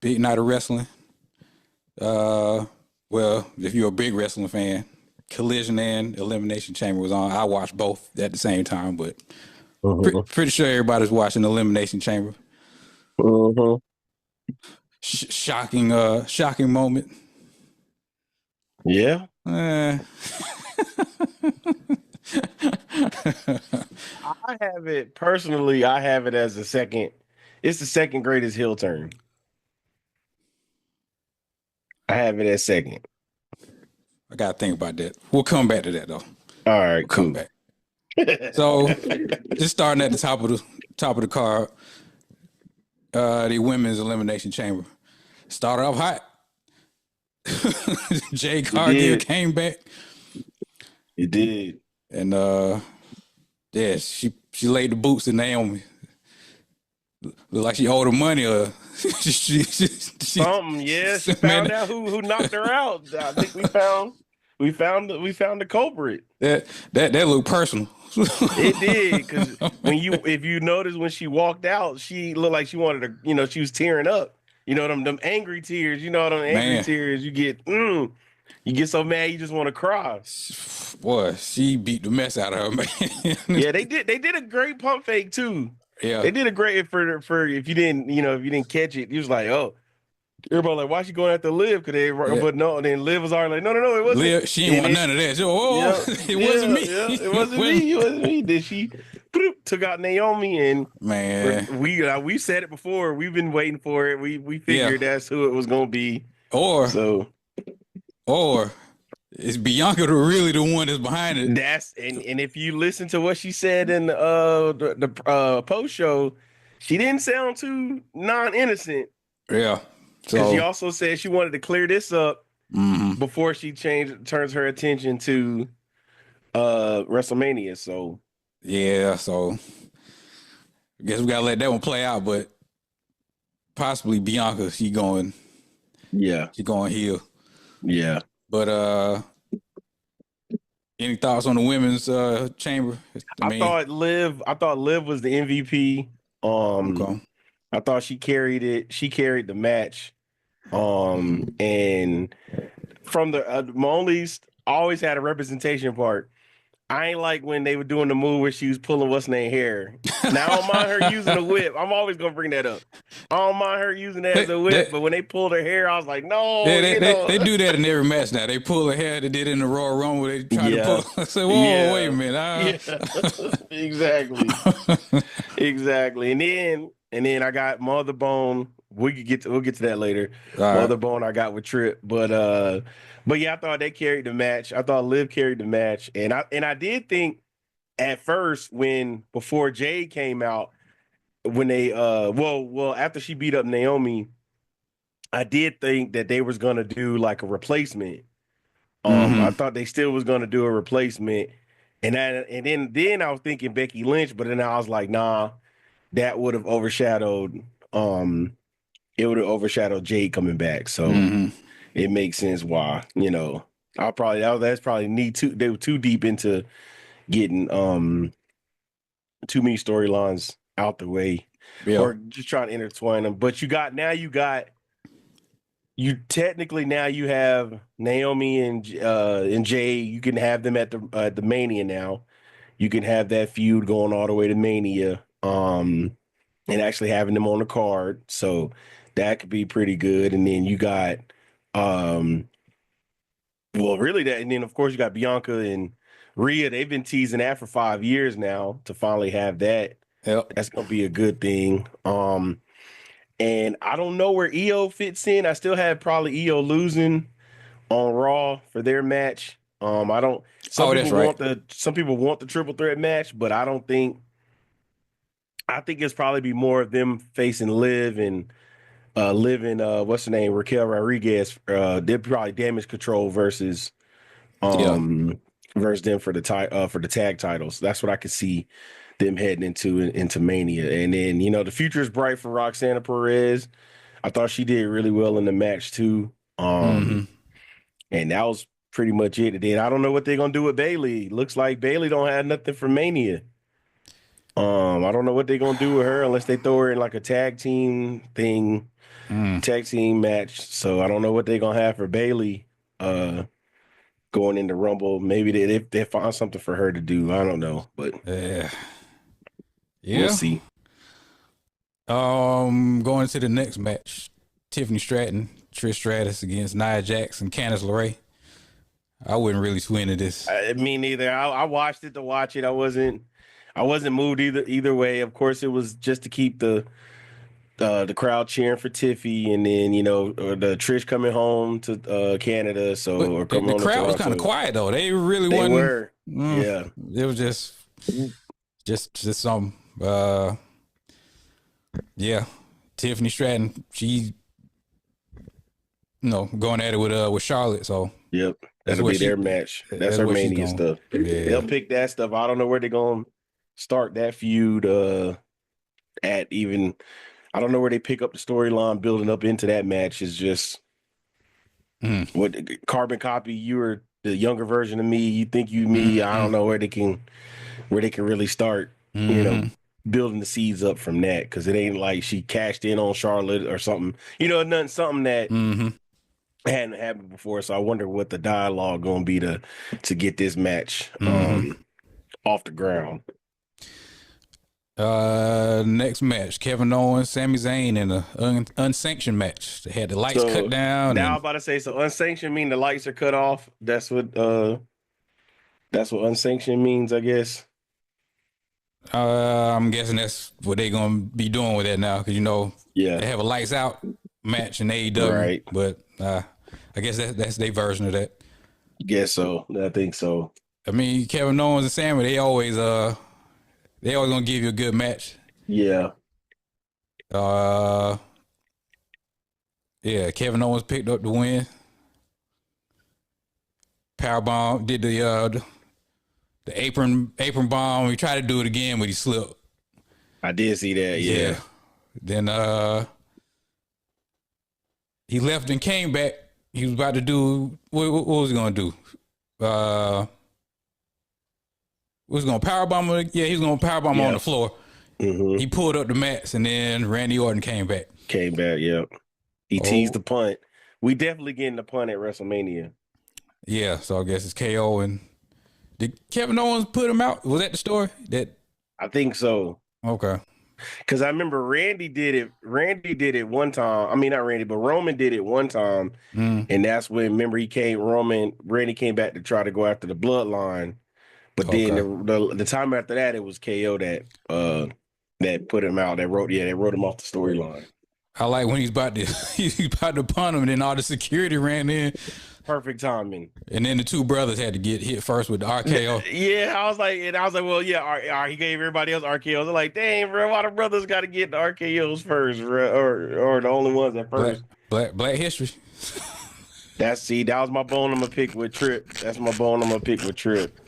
big night of wrestling. Well, if you're a big wrestling fan, Collision and Elimination Chamber was on. I watched both at the same time, but Mhm. pretty sure everybody's watching Elimination Chamber. Mhm. Shocking moment. Yeah. Eh. I have it personally. I have it as the second. It's the second greatest heel turn. I have it as second. I gotta think about that. We'll come back to that though. All right, We'll come cool. back. So, just starting at the top of the card, the women's elimination chamber started off hot. Jay Cargill came back. It did. And yeah, she laid the boots to Naomi. Look like she owed her money. Something. Yeah, she found out who knocked her out. I think we found the culprit. That looked personal. It did, because if you notice when she walked out, she looked like she wanted to, she was tearing up. Them angry tears. Tears you get so mad you just want to cry. Boy, she beat the mess out of her, man. Yeah, they did a great pump fake too. Yeah, they did a great for if you didn't catch it, you was like, oh, everybody like, why she going after Liv? But no, then Liv was already like, no, it wasn't. Liv, she didn't want none of that. It wasn't me. It wasn't me. It wasn't me. Then she took out Naomi, and man, we said it before. We've been waiting for it. We figured that's who it was gonna be. Or is Bianca really the one that's behind it? And if you listen to what she said in the post show, she didn't sound too non-innocent. Yeah. Because she also said she wanted to clear this up before she turns her attention to WrestleMania. So yeah, so I guess we gotta let that one play out, but possibly Bianca, she going heel. Yeah. But any thoughts on the women's chamber? I thought Liv was the MVP. Okay. I thought she carried it. She carried the match. And from the Molly's always had a representation part. I ain't like when they were doing the move where she was pulling what's name hair. Now I don't mind her using a whip. I'm always gonna bring that up. I don't mind her using that as a whip, but when they pulled her hair, I was like, no. They do that in every match now. They pull her hair. They did it in the Royal Rumble where they try to pull. I said, whoa, wait a minute. Exactly. Exactly. And then I got Mother Bone. We'll get to that later. Mother Bone I got with Tripp, but yeah, I thought they carried the match. I thought Liv carried the match, and I did think at first before Jade came out, when they after she beat up Naomi, I did think that they was gonna do like a replacement. I thought they still was gonna do a replacement, and then I was thinking Becky Lynch, but then I was like, nah, that would have overshadowed. It would have overshadowed Jade coming back. So it makes sense why, that's probably they were too deep into getting too many storylines out the way or just trying to intertwine them. But you technically now you have Naomi and Jade. You can have them at the Mania now. You can have that feud going all the way to Mania. And actually having them on the card. So that could be pretty good. And then you got really that, and then of course you got Bianca and Rhea. They've been teasing that for 5 years now to finally have that. Yep. That's gonna be a good thing. And I don't know where EO fits in. I still have probably EO losing on Raw for their match. I don't. Some people want the triple threat match, but I don't think. I think it's probably be more of them facing Liv and what's the name, Raquel Rodriguez. They're probably Damage Control versus them for the tag titles. That's what I could see them heading into Mania. And then the future is bright for Roxana Perez. I thought she did really well in the match too. And that was pretty much it. And then I don't know what they're gonna do with Bayley. Looks like Bayley don't have nothing for Mania. I don't know what they're gonna do with her unless they throw her in like a tag team thing tag team match. So I don't know what they're gonna have for Bailey going into Rumble. Maybe they find something for her to do. I don't know, but we'll see. Going to the next match, Tiffany Stratton, Trish Stratus against Nia Jax and Candice LeRae. I wouldn't really tune into this. Me neither. I watched it to watch it. I wasn't moved either way. Of course, it was just to keep the crowd cheering for Tiffy, and then the Trish coming home to Canada. So the crowd was kind of quiet though. They really they wasn't. Were. Yeah, it was just some. Yeah, Tiffany Stratton. She, going at it with Charlotte. So yep, that'll be their match. That's her Mania stuff. Yeah. They'll pick that stuff. I don't know where they're gonna start that feud. At even. I don't know where they pick up the storyline building up into that match. Is just what carbon copy. You were the younger version of me. You think you me. I don't know where they can really start. Building the seeds up from that, because it ain't like she cashed in on Charlotte or something. Something that hadn't happened before. So I wonder what the dialogue gonna be to get this match off the ground. Next match, Kevin Owens, Sami Zayn in an unsanctioned match. They had the lights cut down. Now I'm about to say, so unsanctioned mean the lights are cut off. That's what unsanctioned means, I guess. I'm guessing that's what they're gonna be doing with that now, because they have a lights out match in AEW, right? But I guess that's their version of that. Guess so. I think so. I mean, Kevin Owens and Sami, they always gonna give you a good match. Yeah. Kevin Owens picked up the win. Powerbomb, did the apron bomb. He tried to do it again, but he slipped. I did see that. Yeah. Then he left and came back. He was about to do what was he gonna do? Was gonna powerbomb? Yeah, he was gonna powerbomb on the floor. Mm-hmm. He pulled up the mats, and then Randy Orton came back. Yep. He teased the punt. We definitely getting the punt at WrestleMania. Yeah, so I guess it's KO. And did Kevin Owens put him out? Was that the story? I think so. Okay. Because I remember Randy did it. Randy did it one time. I mean, not Randy, but Roman did it one time. And that's when, remember, Randy came back to try to go after the bloodline. But then the time after that, it was KO that put him out. They wrote him off the storyline. I like when he's about to punt him, and then all the security ran in. Perfect timing. And then the two brothers had to get hit first with the RKO. Yeah, I was like, well, yeah, he gave everybody else RKOs. I'm like, dang, bro, why the brothers got to get the RKOs first, bro, or the only ones at first? Black history. That was my bone I'm gonna pick with Tripp. That's my bone I'm gonna pick with Tripp.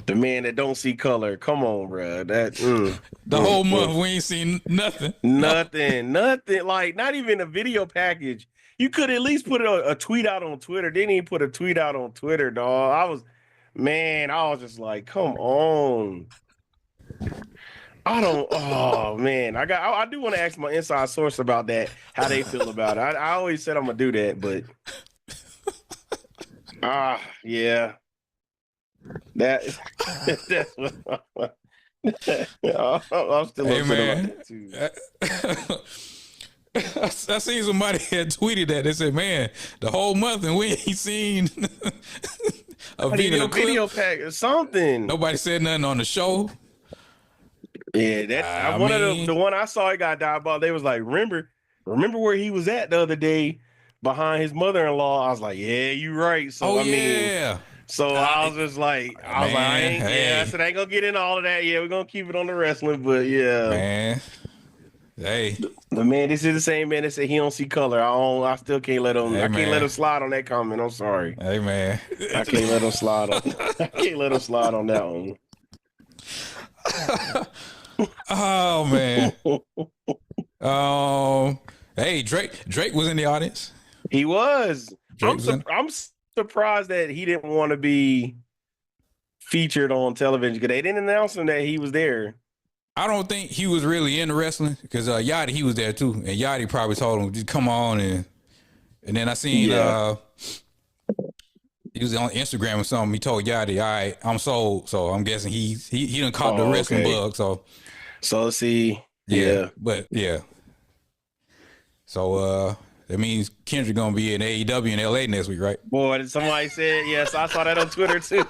The man that don't see color. Come on, bro. The whole month we ain't seen nothing. Nothing. Like, not even a video package. You could at least put a tweet out on Twitter. Didn't even put a tweet out on Twitter, dog. I was just like, come on. Oh man. I do want to ask my inside source about that, how they feel about it. I always said I'm gonna do that, but yeah. That's what I'm still upset about that too. I seen somebody had tweeted that. They said, "Man, the whole month and we ain't seen a video pack or something." Nobody said nothing on the show. Yeah, that's the one I saw. It got diabolical. They was like, "Remember where he was at the other day behind his mother-in-law?" I was like, "Yeah, you right." So So I was just like, I said I ain't gonna get into all of that. Yeah, we're gonna keep it on the wrestling, but yeah, man. Hey, the man, this is the same man that said he don't see color. I still can't let him. Can't let him slide on that comment. I'm sorry. Hey, man, I can't let him slide on. I can't let him slide on that one. Oh man. Hey, Drake was in the audience. He was. I'm surprised that he didn't want to be featured on television because they didn't announce him that he was there. I don't think he was really into wrestling because Yachty, he was there too, and Yachty probably told him just come on, and then I seen he was on Instagram or something. He told Yachty, "All right, I'm sold." So I'm guessing he done caught the wrestling bug. So see, but So that means Kendrick gonna be in AEW in LA next week, right? Boy, somebody said yes. I saw that on Twitter too.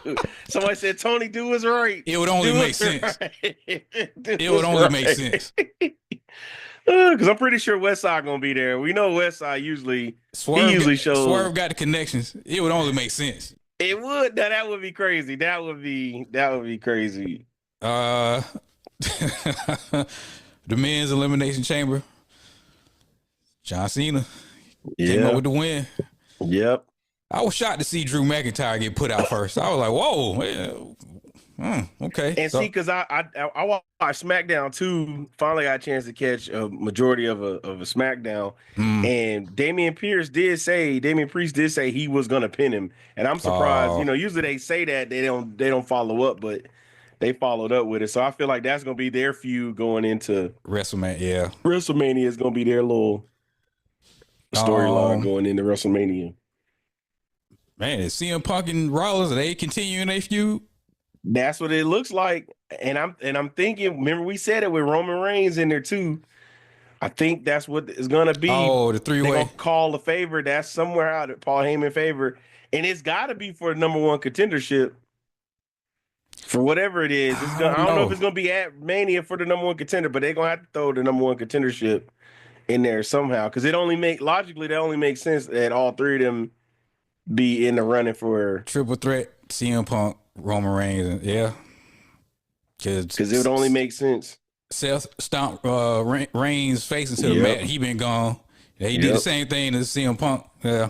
Somebody said Tony do what's right. It would only make sense. It would only make sense. Because I'm pretty sure Westside gonna be there. We know Westside usually shows. Swerve got the connections. It would only make sense. It would. Now, that would be crazy. That would be crazy. The men's elimination chamber. John Cena came up with the win. Yep. I was shocked to see Drew McIntyre get put out first. I was like, whoa. Okay. And see, because I watched SmackDown too. Finally got a chance to catch a majority of a SmackDown. And Damian Priest did say he was gonna pin him. And I'm surprised, usually they say that they don't follow up, but they followed up with it. So I feel like that's gonna be their feud going into WrestleMania. Yeah. WrestleMania is gonna be their little storyline going into WrestleMania. Man, is CM Punk and Rollins, are they continuing their feud? That's what it looks like. And I'm thinking, remember we said it with Roman Reigns in there too. I think that's what it's gonna be. Oh, the three-way. They're gonna call a favor. That's somewhere out at Paul Heyman favor. And it's gotta be for the number one contendership. For whatever it is. I don't know if it's gonna be at Mania for the number one contender, but they're gonna have to throw the number one contendership in there somehow. Because that only makes sense that all three of them be in the running for triple threat, CM Punk, Roman Reigns, yeah. Because it would only make sense. Seth stomped Reigns face into the mat. He been gone. Yeah, he did the same thing as CM Punk. Yeah.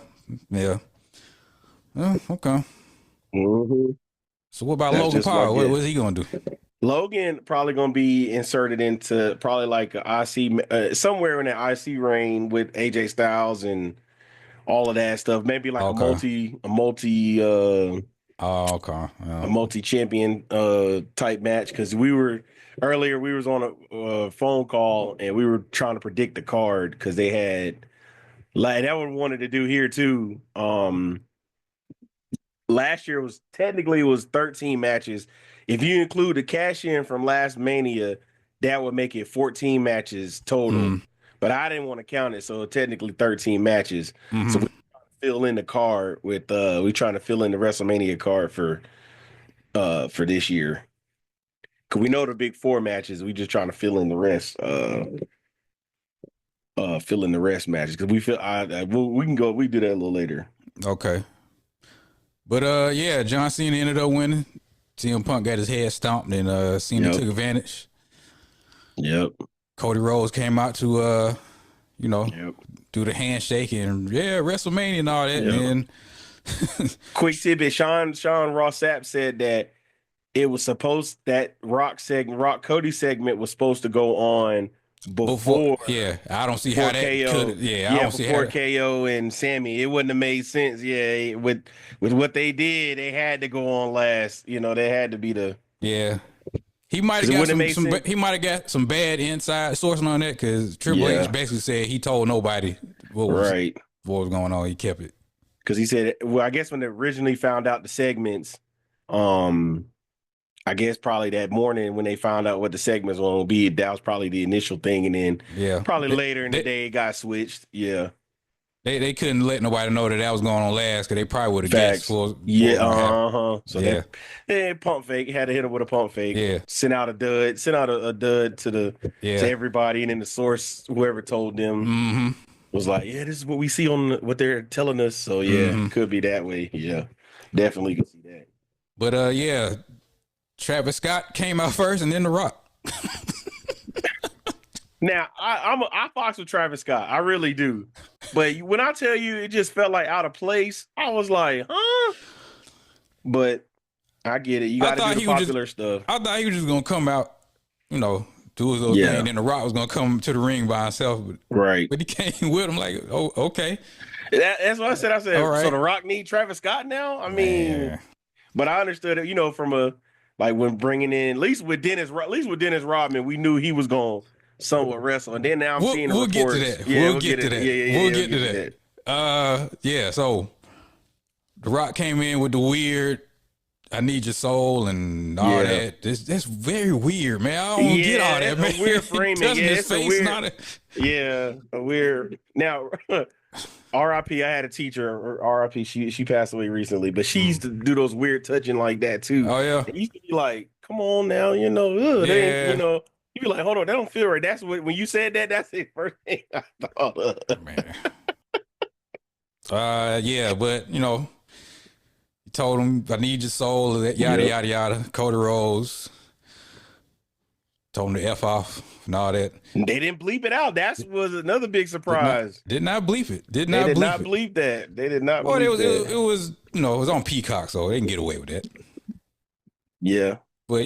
Oh, okay. Mm-hmm. So what about Logan Paul? What's he gonna do? Logan probably gonna be inserted into probably like an IC somewhere in that IC reign with AJ Styles and all of that stuff. Maybe like a multi-champion type match. Because we was on a phone call and we were trying to predict the card because they had like that one wanted to do here too. Last year was 13 matches. If you include the cash in from last Mania, that would make it 14 matches total. But I didn't want to count it, so technically 13 matches. So we fill in the card with we trying to fill in the WrestleMania card for this year. Cause we know the big 4 matches. We just trying to fill in the rest. Fill in the rest matches because we feel we can go. We do that a little later. Okay. But John Cena ended up winning. CM Punk got his head stomped and Cena took advantage. Yep. Cody Rhodes came out to do the handshake and WrestleMania and all that. And quick tidbit: Sean Ross Sapp said that it was supposed that Rock Cody segment was supposed to go on before. I don't see how that could. I don't see how KO and Sammy. It wouldn't have made sense. Yeah, with what they did, they had to go on last. They had to be the. Yeah. He might have got some bad inside sourcing on that because Triple H basically said he told nobody what was going on. He kept it because he said, well, I guess when they originally found out the segments, I guess probably that morning when they found out what the segments were going to be, that was probably the initial thing, and then probably later in the day it got switched. Yeah. They couldn't let nobody know that was going on last because they probably would have guessed. So they pump fake. Had to hit him with a pump fake. Yeah. Sent out a dud to everybody, and then the source, whoever told them, was like, "Yeah, this is what we see on what they're telling us." So could be that way. Yeah, definitely could see that. But Travis Scott came out first, and then The Rock. Now, I fox with Travis Scott. I really do. But when I tell you it just felt like out of place, I was like, huh? But I get it. You got to do the popular stuff. I thought he was just going to come out, do his little thing, and then The Rock was going to come to the ring by himself. Right. But he came with him like, oh, okay. That's what I said. So The Rock need Travis Scott now? I mean, but I understood it, from Like when bringing in, at least with Dennis Rodman, we knew he was going to somewhat wrestle. And then now I'm seeing the reports. Get to that. Yeah, we'll get to that. We'll get to that. Yeah. So The Rock came in with the weird, I need your soul and all that. That's very weird, man. I don't get all that, man. Weird framing. It's a weird. Now, R.I.P. I had a teacher, or R.I.P. She passed away recently, but she used to do those weird touching like that too. Oh yeah. And used to be like, come on now, you be like, hold on, that don't feel right. That's what when you said that, that's the first thing I thought of. Man. Yeah, but he told him, I need your soul, yada yada yada. Cody Rhodes told him to F off and all that. They didn't bleep it out. That was another big surprise. Did not bleep it. They did not bleep that. They did not. Well, it was it was on Peacock, so they can get away with that. Yeah, but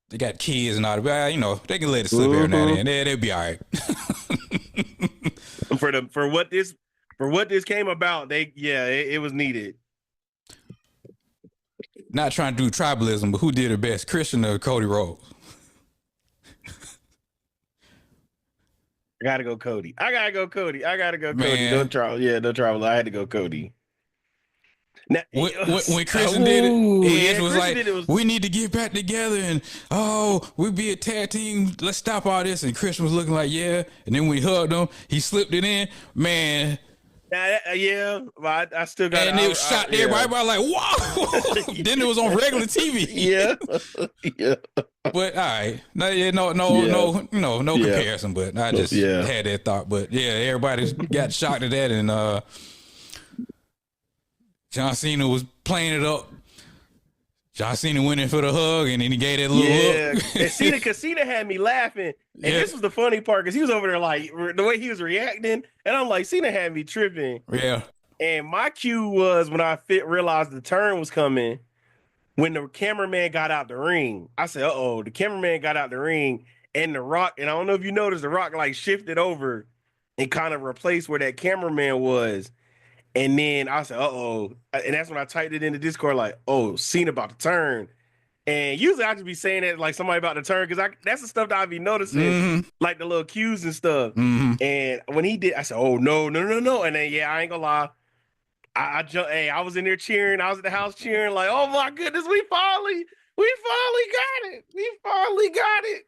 they got kids and all that. They can let it slip every now and then. They'll be all right. For what this came about, it was needed. Not trying to do tribalism, but who did it best, Christian or Cody Rhodes? I gotta go Cody. Man. No trouble. I had to go Cody. Now, when Christian did it, Edge was like, we need to get back together and we be a tag team. Let's stop all this. And Christian was looking like, yeah. And then when he hugged him, he slipped it in. Man. But I still got. And it was shot there. Everybody like, whoa. Then it was on regular TV. Yeah. But all right, no comparison. But I just had that thought. But yeah, everybody got shocked at that, and John Cena was playing it up. John Cena went in for the hug, and then he gave that little look. And Cena had me laughing. And this was the funny part, because he was over there like, the way he was reacting, and I'm like, Cena had me tripping. Yeah. And my cue was when I realized the turn was coming, when the cameraman got out the ring. I said, the cameraman got out the ring, and The Rock, and I don't know if you noticed, The Rock like shifted over and kind of replaced where that cameraman was. And then I said, and that's when I typed it in the Discord, like, Cena about to turn. And usually I just be saying that like somebody about to turn, because that's the stuff that I be noticing, like the little cues and stuff. And when he did, I said, no. And then, I ain't gonna lie. I jumped, I was in there cheering. I was at the house cheering, like, oh my goodness, we finally got it.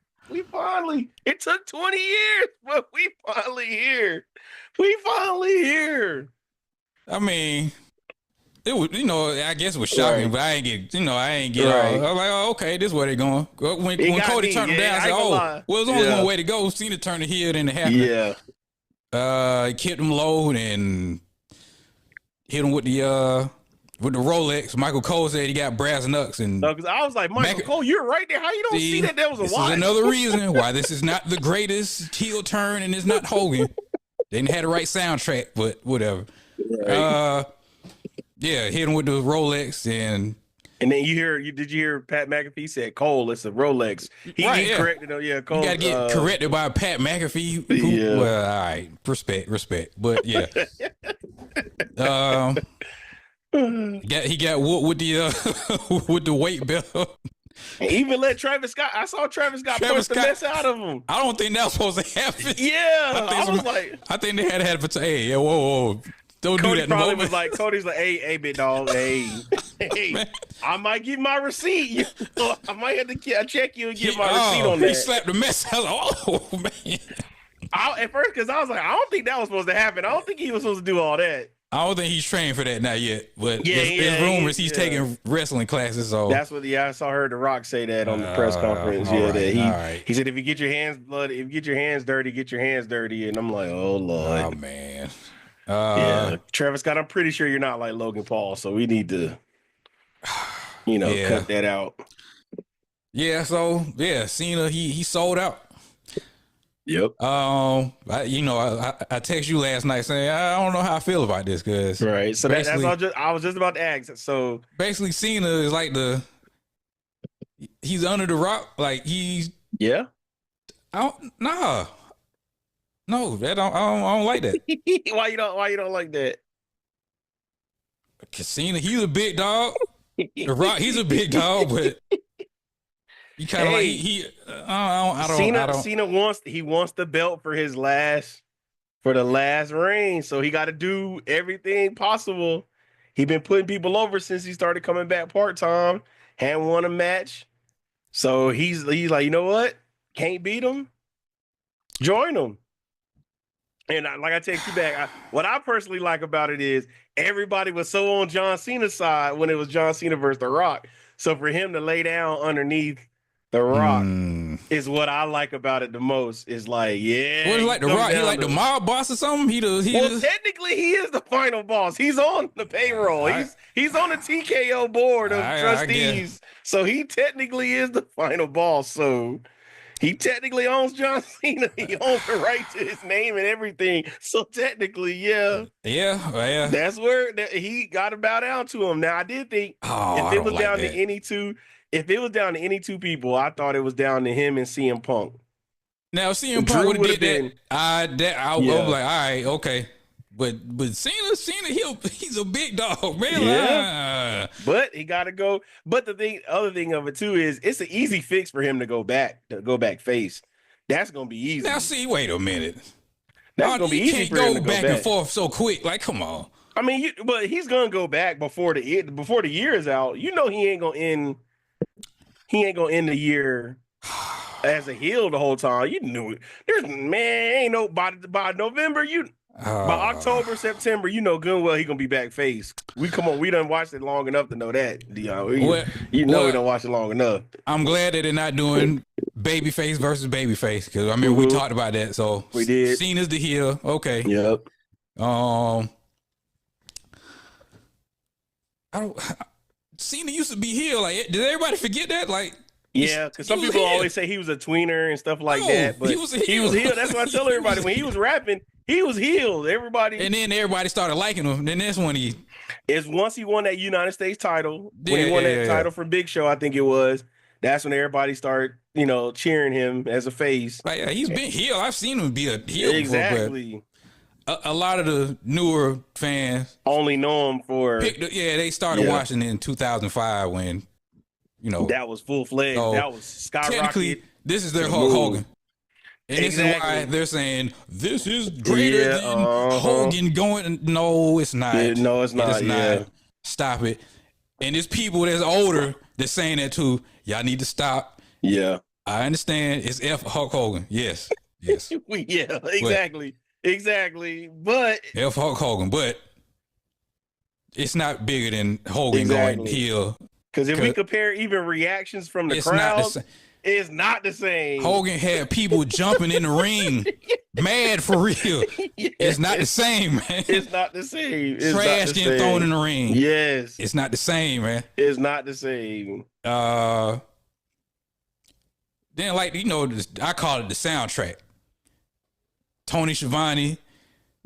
It took 20 years, but we finally here. I mean, it was, I guess it was shocking, but I ain't get all. I was like, okay, this is where they going. When Cody turned him down, I said, well, it's only one way to go. Cena turned the heel, then it happened. Yeah. He kept him low and hit him with the Rolex. Michael Cole said he got brass knucks, and because I was like, Michael Cole, you're right there. How you don't see that was a watch? This is another reason why this is not the greatest heel turn, and it's not Hogan. They didn't have the right soundtrack, but whatever. Right. Hit him with the Rolex, and then did you hear Pat McAfee said, Cole, it's a Rolex. He corrected him. Yeah, Cole. You gotta get corrected by Pat McAfee. Well, all right, respect. But yeah. He got whooped with the with the weight belt. And even let Travis Scott. I saw Travis Scott push the mess out of him. I don't think that was supposed to happen. Yeah, I think they had to say, hey, whoa. Don't Cody do that. Probably was like, Cody's like, hey, big dog, hey, I might get my receipt. I might have to check you and get my receipt on that. He slapped the mess out. Oh man! At first, because I was like, I don't think that was supposed to happen. I don't think he was supposed to do all that. I don't think he's trained for that not yet. But there's rumors he's taking wrestling classes. So that's what. I saw The Rock say that on the press conference. He said, if you get your hands bloody, if you get your hands dirty, get your hands dirty. And I'm like, oh Lord, oh man. Travis Scott, I'm pretty sure you're not like Logan Paul, so we need to, cut that out. Yeah, so Cena, he sold out. Yep. I text you last night saying I don't know how I feel about this, because right. So that's all. I was just about to ask. So basically, Cena is like he's under the Rock, like he's No, I don't like that. Why you don't like that? Cena, he's a big dog. The Rock, he's a big dog, but you kind of like Cena wants the belt for the last reign, so he got to do everything possible. He been putting people over since he started coming back part time. Hadn't won a match, so he's like, you know what? Can't beat him. Join him. And I take you back. What I personally like about it is everybody was so on John Cena's side when it was John Cena versus The Rock. So for him to lay down underneath The Rock is what I like about it the most. Is like, yeah. What is like The Rock? He like the mob boss or something? Technically, he is the final boss. He's on the payroll. He's on the TKO board of trustees. So he technically is the final boss. So he technically owns John Cena. He owns the right to his name and everything. So technically, yeah. That's where he got to bow down to him. Now, I did think if it was down to any two people, I thought it was down to him and CM Punk. Now, CM Punk would have did that. I was like, all right, okay. But Cena, he's a big dog, man. Yeah. But he got to go. But the other thing of it too is it's an easy fix for him to go back face. That's gonna be easy. Now, see, wait a minute. That's gonna be easy for him to go back and forth so quick. Like, come on. I mean, but he's gonna go back before the year is out. You know, he ain't gonna end the year as a heel the whole time. You knew it. Ain't no by November. By October, September, you know good and well he gonna be back face. We done watched it long enough to know that, Dion. We don't watch it long enough. I'm glad that they're not doing babyface versus babyface because I mean we talked about that. So we did. Cena's the heel. Okay. Yep. Cena used to be heel. Like, did everybody forget that? Like. Yeah, because some people always say he was a tweener and stuff like that, but he was heel. That's why I tell everybody when he was rapping, he was healed. Everybody, and then everybody started liking him. Then that's when once he won that United States title. When he won that title for Big Show, I think it was. That's when everybody started, cheering him as a face. Like, he's been heel. I've seen him be a heel exactly. Before, a lot of the newer fans only know him for they started watching in 2005 when. That was full-fledged. So that was skyrocketed. Technically, this is their Hulk Hogan. And this is why they're saying, this is greater than Hogan going. No, it's not. No, it's not. Not. Stop it. And there's people that's older that's saying that too. Y'all need to stop. Yeah. I understand. It's F Hulk Hogan. Yes. Exactly. But F Hulk Hogan. But it's not bigger than Hogan going heel. Because if we compare even reactions from the crowd, it's not the same. Hogan had people jumping in the ring, mad for real. Yes. It's not the same, man. It's not the same. Trash getting thrown in the ring. Yes. It's not the same, man. It's not the same. Then, I call it the soundtrack. Tony Schiavone.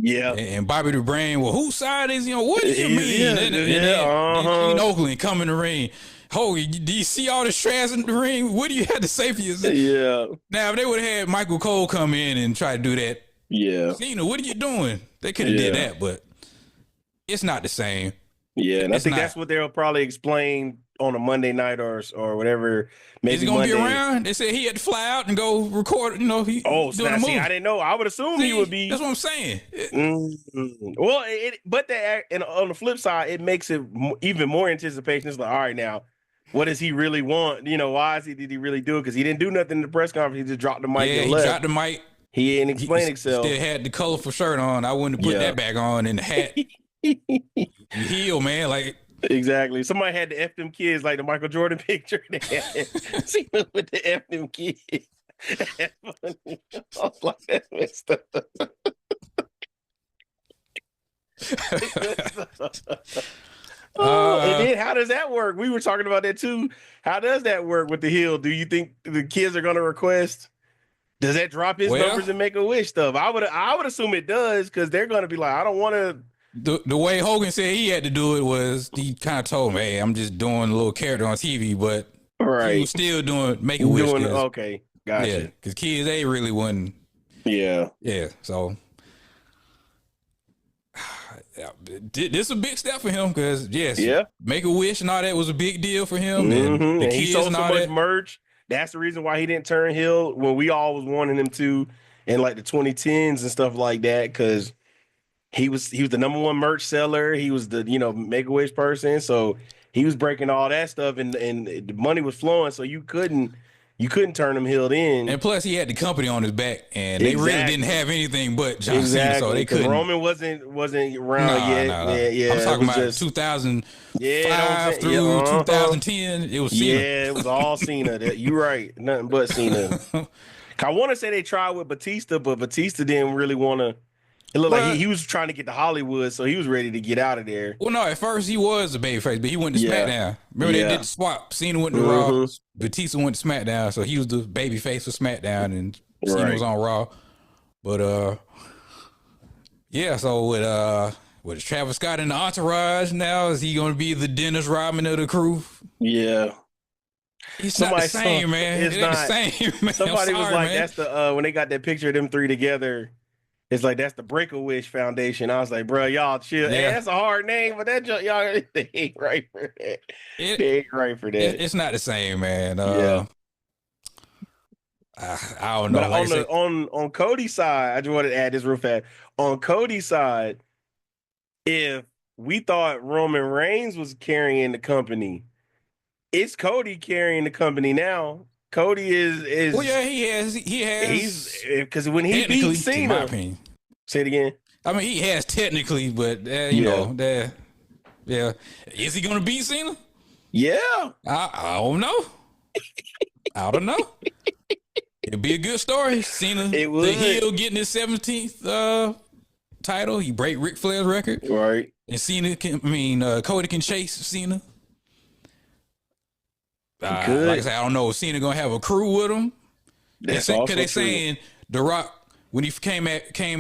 Yeah, and Bobby the Brain. Well, whose side is what do you mean? And Oakland come in the ring. Hogan, do you see all this trash in the ring? What do you have to say for yourself? Yeah. Now, if they would have had Michael Cole come in and try to do that, Cena, what are you doing? They could have did that, but it's not the same. Yeah, and I think that's what they'll probably explain on a Monday night or whatever. Maybe is he gonna be around? They said he had to fly out and go record. I didn't know. I would assume he would be. That's what I'm saying. Well, and on the flip side, it makes it even more anticipation. It's like, all right, now, what does he really want? Why did he really do it? Because he didn't do nothing in the press conference. He just dropped the mic and left. Dropped the mic. He didn't explain himself. Still had the colorful shirt on. I wouldn't have put that back on and the hat. Heel, man, like. Exactly. Somebody had to F them kids like the Michael Jordan picture. See with the F them kids. I was like, that's messed up. And then how does that work? We were talking about that too. How does that work with the heel? Do you think the kids are going to request? Does that drop his numbers and make a wish stuff? I would assume it does because they're going to be like, I don't want to. The way Hogan said he had to do it was he kind of told me, "Hey, I'm just doing a little character on TV," but he was still making wish. Okay, gotcha. Yeah, because kids they really wouldn't. Yeah. So this is a big step for him because yes, Yeah. Make-A-Wish and all that was a big deal for him, and the And kids he sold and so all much that. merch. That's the reason why he didn't turn heel when we all was wanting him to in like the 2010s and stuff like that, because he was the number one merch seller. He was the Make-A-Wish person, so he was breaking all that stuff, and the money was flowing, so you couldn't turn him heel in. And plus, he had the company on his back, and they really Exactly. didn't have anything but John Cena, so they Because couldn't. Roman wasn't around yet. Nah. Yeah, I'm talking about just 2005 through 2010. It was Cena. Yeah, it was all Cena. You're right. Nothing but Cena. I want to say they tried with Batista, but Batista didn't really want to. It looked like he was trying to get to Hollywood, so he was ready to get out of there. Well, no, at first he was a babyface, but he went to SmackDown. Remember they did the swap. Cena went to Raw, Batista went to SmackDown, so he was the babyface for SmackDown, and Cena was on Raw. But yeah, so with Travis Scott in the entourage now, is he going to be the Dennis Rodman of the crew? Yeah. It's not the same, man. It's not the same, man. Somebody was like, that's the when they got that picture of them three together. It's like, that's the Break-A-Wish Foundation. I was like, bro, y'all chill. Yeah. Hey, that's a hard name, but that y'all they ain't right for that. They ain't right for that. It's not the same, man. Yeah. I don't know. But like on Cody's side, I just wanted to add this real fast. On Cody's side, if we thought Roman Reigns was carrying the company, it's Cody carrying the company now. Cody is. Well, yeah, he has. He's because when he beat Cena, in my opinion. Say it again. I mean, he has technically, but you know, yeah. Is he going to beat Cena? Yeah, I don't know. I don't know. It'd be a good story. Cena, the heel, getting his 17th title. He break Ric Flair's record, right? And Cody can chase Cena. Like I said, I don't know if Cena gonna have a crew with him. Because they saying The Rock, when he came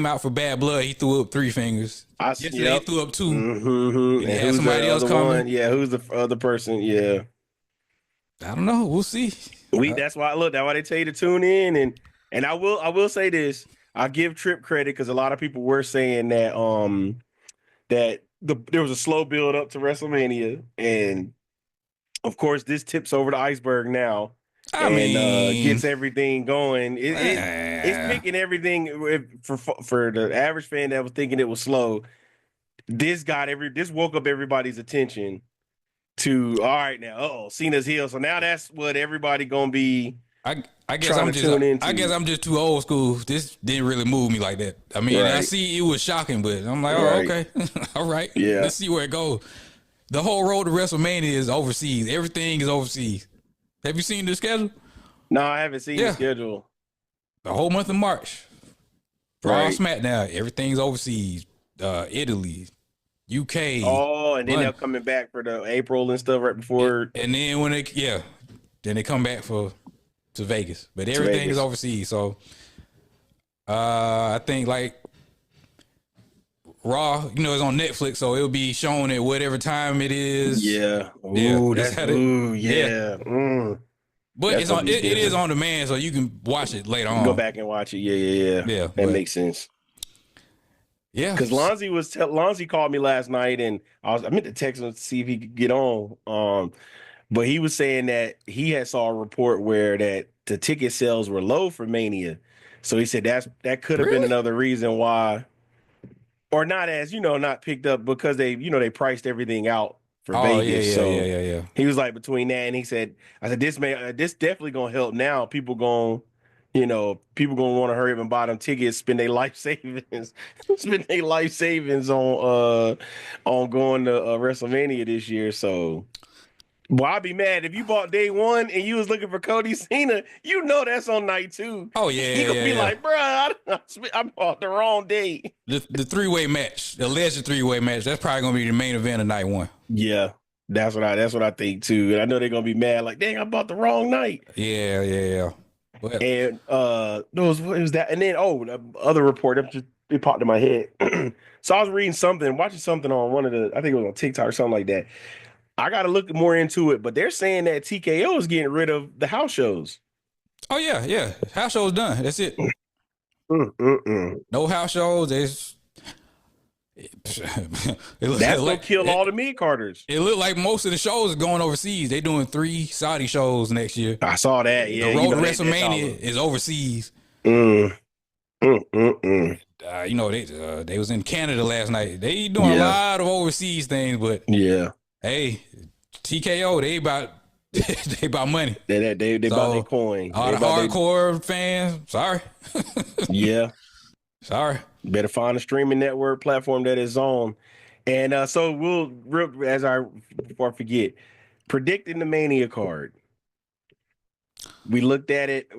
out for Bad Blood, he threw up 3 fingers. Yesterday he threw up 2. And he had somebody else coming. One? Yeah, who's the other person? Yeah, I don't know. We'll see. That's why they tell you to tune in, and I will say this. I give Tripp credit because a lot of people were saying that there was a slow build up to WrestleMania, and of course, this tips over the iceberg now gets everything going. It's making everything for the average fan that was thinking it was slow. This woke up everybody's attention to, all right, now, Cena's heel. So now that's what everybody gonna be. I guess I'm just too old school. This didn't really move me like that. I mean, I see it was shocking, but I'm like, okay, all right, let's see where it goes. The whole road to WrestleMania is overseas. Everything is overseas. Have you seen the schedule? No, I haven't seen the schedule. The whole month of March. For all SmackDown, everything's overseas. Italy, UK. Oh, and then they're coming back for the April and stuff right before. And then then they come back to Vegas. But everything is overseas. So I think like Raw, it's on Netflix, so it'll be shown at whatever time it is. Yeah. Ooh, that's how But it is on demand, so you can watch it later on. Go back and watch it. Yeah. That makes sense. Yeah. Because Lonzy called me last night, and I meant to text him to see if he could get on. But he was saying that he had saw a report where that the ticket sales were low for Mania. So he said that could have been another reason why. Or not not picked up because they priced everything out for Vegas. Yeah. He was like between that, and he said, I said, this definitely gonna help now. People gonna want to hurry up and buy them tickets, spend their life savings, on going to WrestleMania this year. So, boy, I'd be mad if you bought day one and you was looking for Cody Cena. That's on night 2. Oh yeah, he gonna be like, bro, I bought the wrong day. The 3-way match, the alleged 3-way match, that's probably gonna be the main event of night 1. Yeah, that's what I think too. And I know they're gonna be mad, like, dang, I bought the wrong night. Yeah. Well, and it was that, and then the other report it popped in my head. So I was watching something on one of the, I think it was on TikTok or something like that. I got to look more into it, but they're saying that TKO is getting rid of the house shows. Oh yeah, house shows done. That's it. No house shows. That's gonna kill all the mid carders. It looked like most of the shows are going overseas. They doing 3 Saudi shows next year. I saw that. Yeah, the road to WrestleMania is overseas. They was in Canada last night. They doing a lot of overseas things, but hey, TKO they about money. They about their coin. All the hardcore fans, sorry. Sorry. Better find a streaming network platform that is on. And so before I forget, predicting the Mania card. We looked at it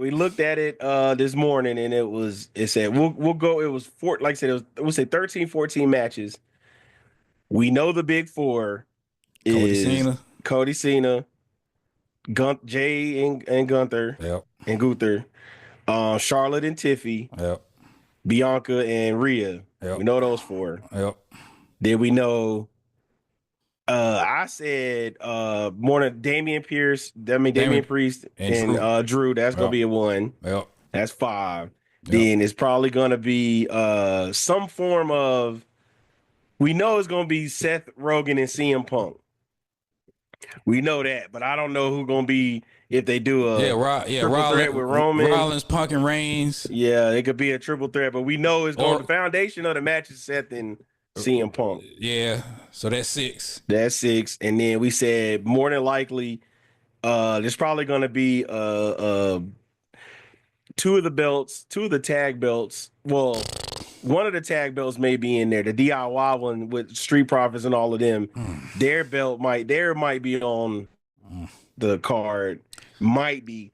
this morning, and it said we'll go. It was like I said, we'll say 13, 14 matches. We know the big four is Cody Cena, Jay and Gunther, and Gunther, Charlotte and Tiffy, Bianca and Rhea. We know those four. Then we know. I said more than Damian Priest and Drew. That's gonna be a 1. That's 5. Then it's probably gonna be some form of. We know it's gonna be Seth Rogen and CM Punk. We know that, but I don't know who's gonna be if they do a triple threat with Roman, Rollins, Punk, and Reigns. Yeah, it could be a triple threat, but we know it's going. The foundation of the match is Seth and CM Punk. Yeah, so that's 6. That's 6, and then we said more than likely, there's probably going to be 2 of the belts, 2 of the tag belts. Well, one of the tag belts may be in there. The DIY one with Street Profits and all of them. Their belt might be on the card, might be,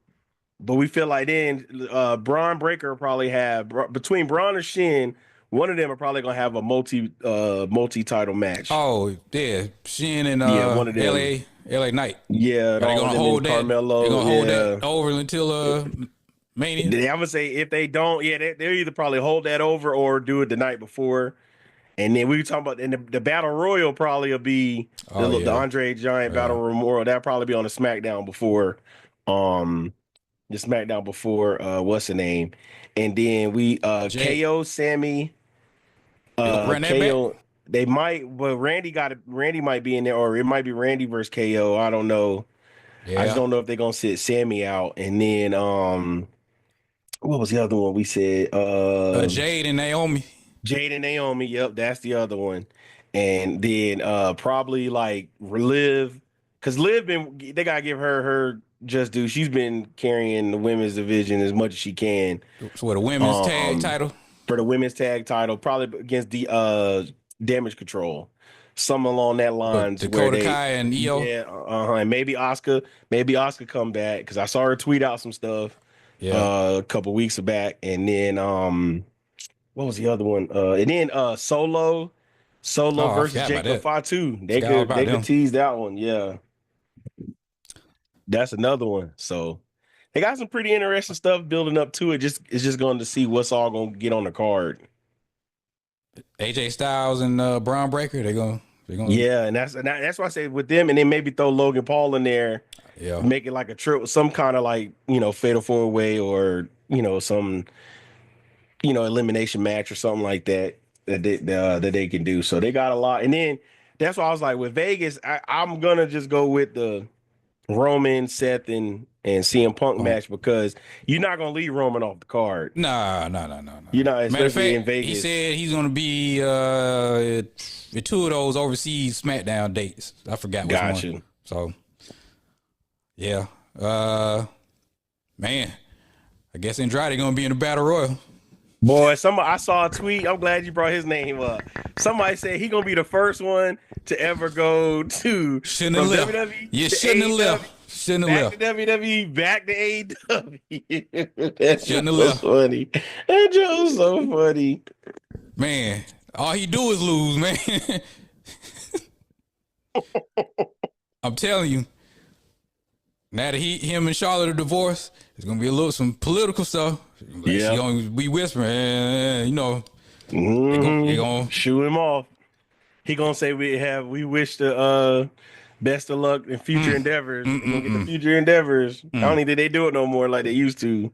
but we feel like then Braun Breaker will probably have between Braun and Shin. One of them are probably gonna have a multi-title match. Oh yeah, Shin and one of them. LA Knight. Yeah, they're gonna hold that. Carmelo, they're gonna hold that over until Mania. I would say if they don't, they'll either probably hold that over or do it the night before. And then we were talking about, and the Battle Royal probably will be the Andre Giant Battle Royal. That'll probably be on the SmackDown before, what's the name? And then we KO, Sammy, KO. They might, but Randy might be in there, or it might be Randy versus KO. I don't know. I just don't know if they're gonna sit Sammy out. And then what was the other one we said? Jade and Naomi. Yep, that's the other one. And then probably like Liv, because Liv they gotta give her just due. She's been carrying the women's division as much as she can. So the women's tag title? For the women's tag title, probably against the Damage Control. Something along that lines. Dakota Kai and Io. Yeah, and maybe Asuka come back, because I saw her tweet out some stuff a couple weeks back. And then what was the other one? And then Solo versus Jacob Fatu. They could tease that one. Yeah. That's another one. So they got some pretty interesting stuff building up to it. It's just going to see what's all going to get on the card. AJ Styles and Braun Breaker, they're going. Yeah, and that's why I say with them, and then maybe throw Logan Paul in there. Yeah, make it like a trip, some kind of like fatal 4-way, or some elimination match or something like that that they can do. So they got a lot, and then that's why I was like with Vegas, I'm gonna just go with the Roman, Seth, and CM Punk match, because you're not gonna leave Roman off the card. No. You're not, especially in Vegas. He said he's gonna be at 2 of those overseas SmackDown dates. I forgot which one. So yeah, man, I guess Andrade gonna be in the Battle Royal. Boy, I saw a tweet. I'm glad you brought his name up. Somebody said he gonna be the first one to ever go to WWE. You shouldn't have left. Shouldn't have left. WWE back to AEW. Shouldn't have left. Funny. That joke was so funny. Man, all he do is lose, man. I'm telling you. Now that him and Charlotte are divorced, it's gonna be some political stuff. Yeah, she gonna be whispering, they gonna shoot him off. He gonna say we wish the best of luck in future endeavors. We're gonna get the future endeavors. I don't think they do it no more like they used to.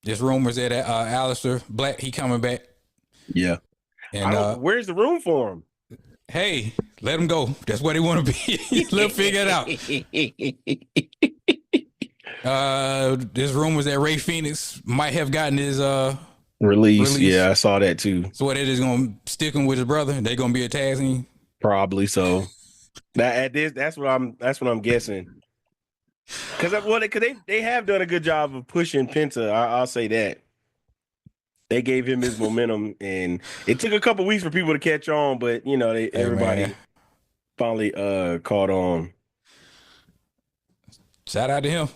There's rumors that Aleister Black, he coming back. Yeah. And where's the room for him? Hey, let him go. That's what he want to be. Let him figure it out. There's rumors that Ray Phoenix might have gotten his release. Yeah, I saw that too. So what, they're just gonna stick him with his brother? They're gonna be a tag team? Probably so. That's what I'm guessing. Because they have done a good job of pushing Penta. I'll say that. They gave him his momentum, and it took a couple weeks for people to catch on, but everybody finally caught on. Shout out to him.